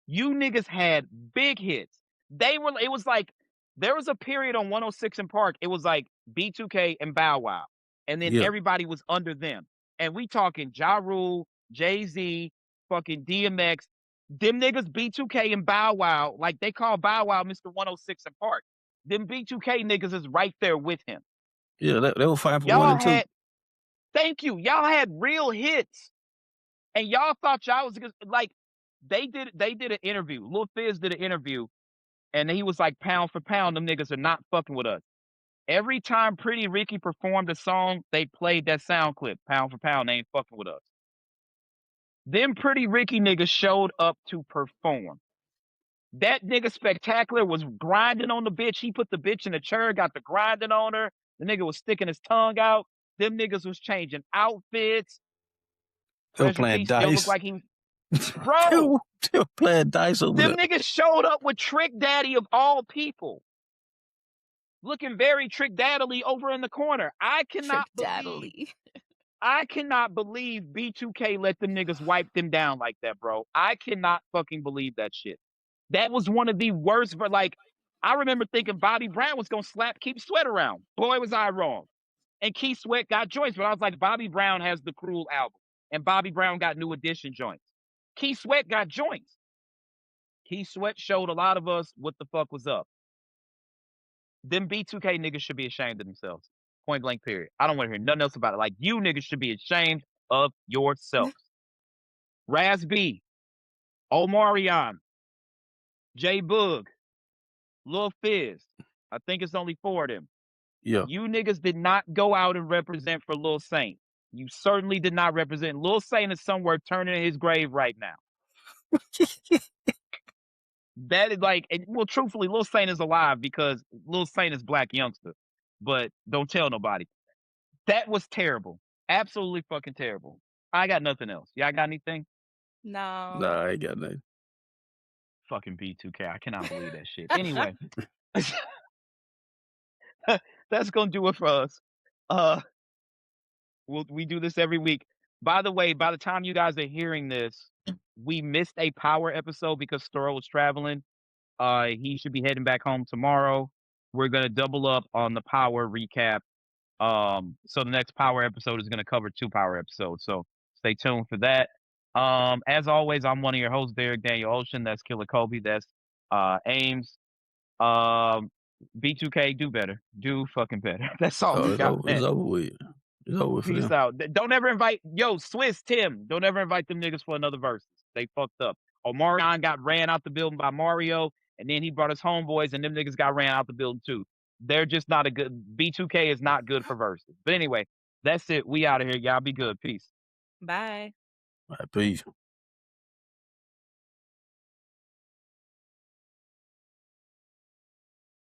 You niggas had big hits. It was like, there was a period on 106 and Park. It was like B2K and Bow Wow. And then everybody was under them. And we talking Ja Rule, Jay-Z, fucking DMX. Them niggas B2K and Bow Wow, like they call Bow Wow Mr. 106 and Park. Them B2K niggas is right there with him. Yeah, they were fighting for 1 and 2. Thank you. Y'all had real hits. And y'all thought y'all was like, they did an interview. Lil Fizz did an interview, and he was like, pound for pound, them niggas are not fucking with us. Every time Pretty Ricky performed a song, they played that sound clip. Pound for pound, they ain't fucking with us. Them Pretty Ricky niggas showed up to perform. That nigga Spectacular was grinding on the bitch. He put the bitch in a chair, got the grinding on her. The nigga was sticking his tongue out. Them niggas was changing outfits. They were playing dice. Like bro, they were playing dice over them niggas showed up with Trick Daddy of all people. Looking very Trick Daddily over in the corner. I cannot believe B2K let them niggas wipe them down like that, bro. I cannot fucking believe that shit. That was one of the worst. Like, I remember thinking Bobby Brown was gonna slap Keith Sweat around. Boy, was I wrong. And Keith Sweat got joints, but I was like, Bobby Brown has the Cruel album, and Bobby Brown got New Edition joints. Keith Sweat got joints. Keith Sweat showed a lot of us what the fuck was up. them B2K niggas should be ashamed of themselves. Point blank, period. I don't want to hear nothing else about it. Like, you niggas should be ashamed of yourselves. Raz B, Omarion, J Boog, Lil Fizz. I think it's only 4 of them. Yeah. You niggas did not go out and represent for Lil Saint. You certainly did not represent. Lil Saint is somewhere turning in his grave right now. That is like, well, truthfully, Lil Saint is alive because Lil Saint is Black Youngster. But don't tell nobody. That was terrible. Absolutely fucking terrible. I got nothing else. Y'all got anything? No. Nah, I ain't got nothing. Fucking B2K. I cannot believe that shit. Anyway. That's gonna do it for us. We do this every week. By the way, by the time you guys are hearing this, we missed a power episode because Storo was traveling. He should be heading back home tomorrow. We're gonna double up on the power recap. So the next power episode is gonna cover 2 power episodes. So stay tuned for that. As always, I'm one of your hosts, Derek Daniel Ocean. That's Killer Kobe. That's Ames. B2K, do better. Do fucking better. That's all we got. It's over with. It's over with for Peace them. out. Don't ever invite, Swiss Tim. Don't ever invite them niggas for another verse. They fucked up. Omarion got ran out the building by Mario, and then he brought his homeboys, and them niggas got ran out the building too. They're just not a good. B2K is not good for verses. But anyway, that's it. We out of here. Y'all be good. Peace. Bye. All right, peace.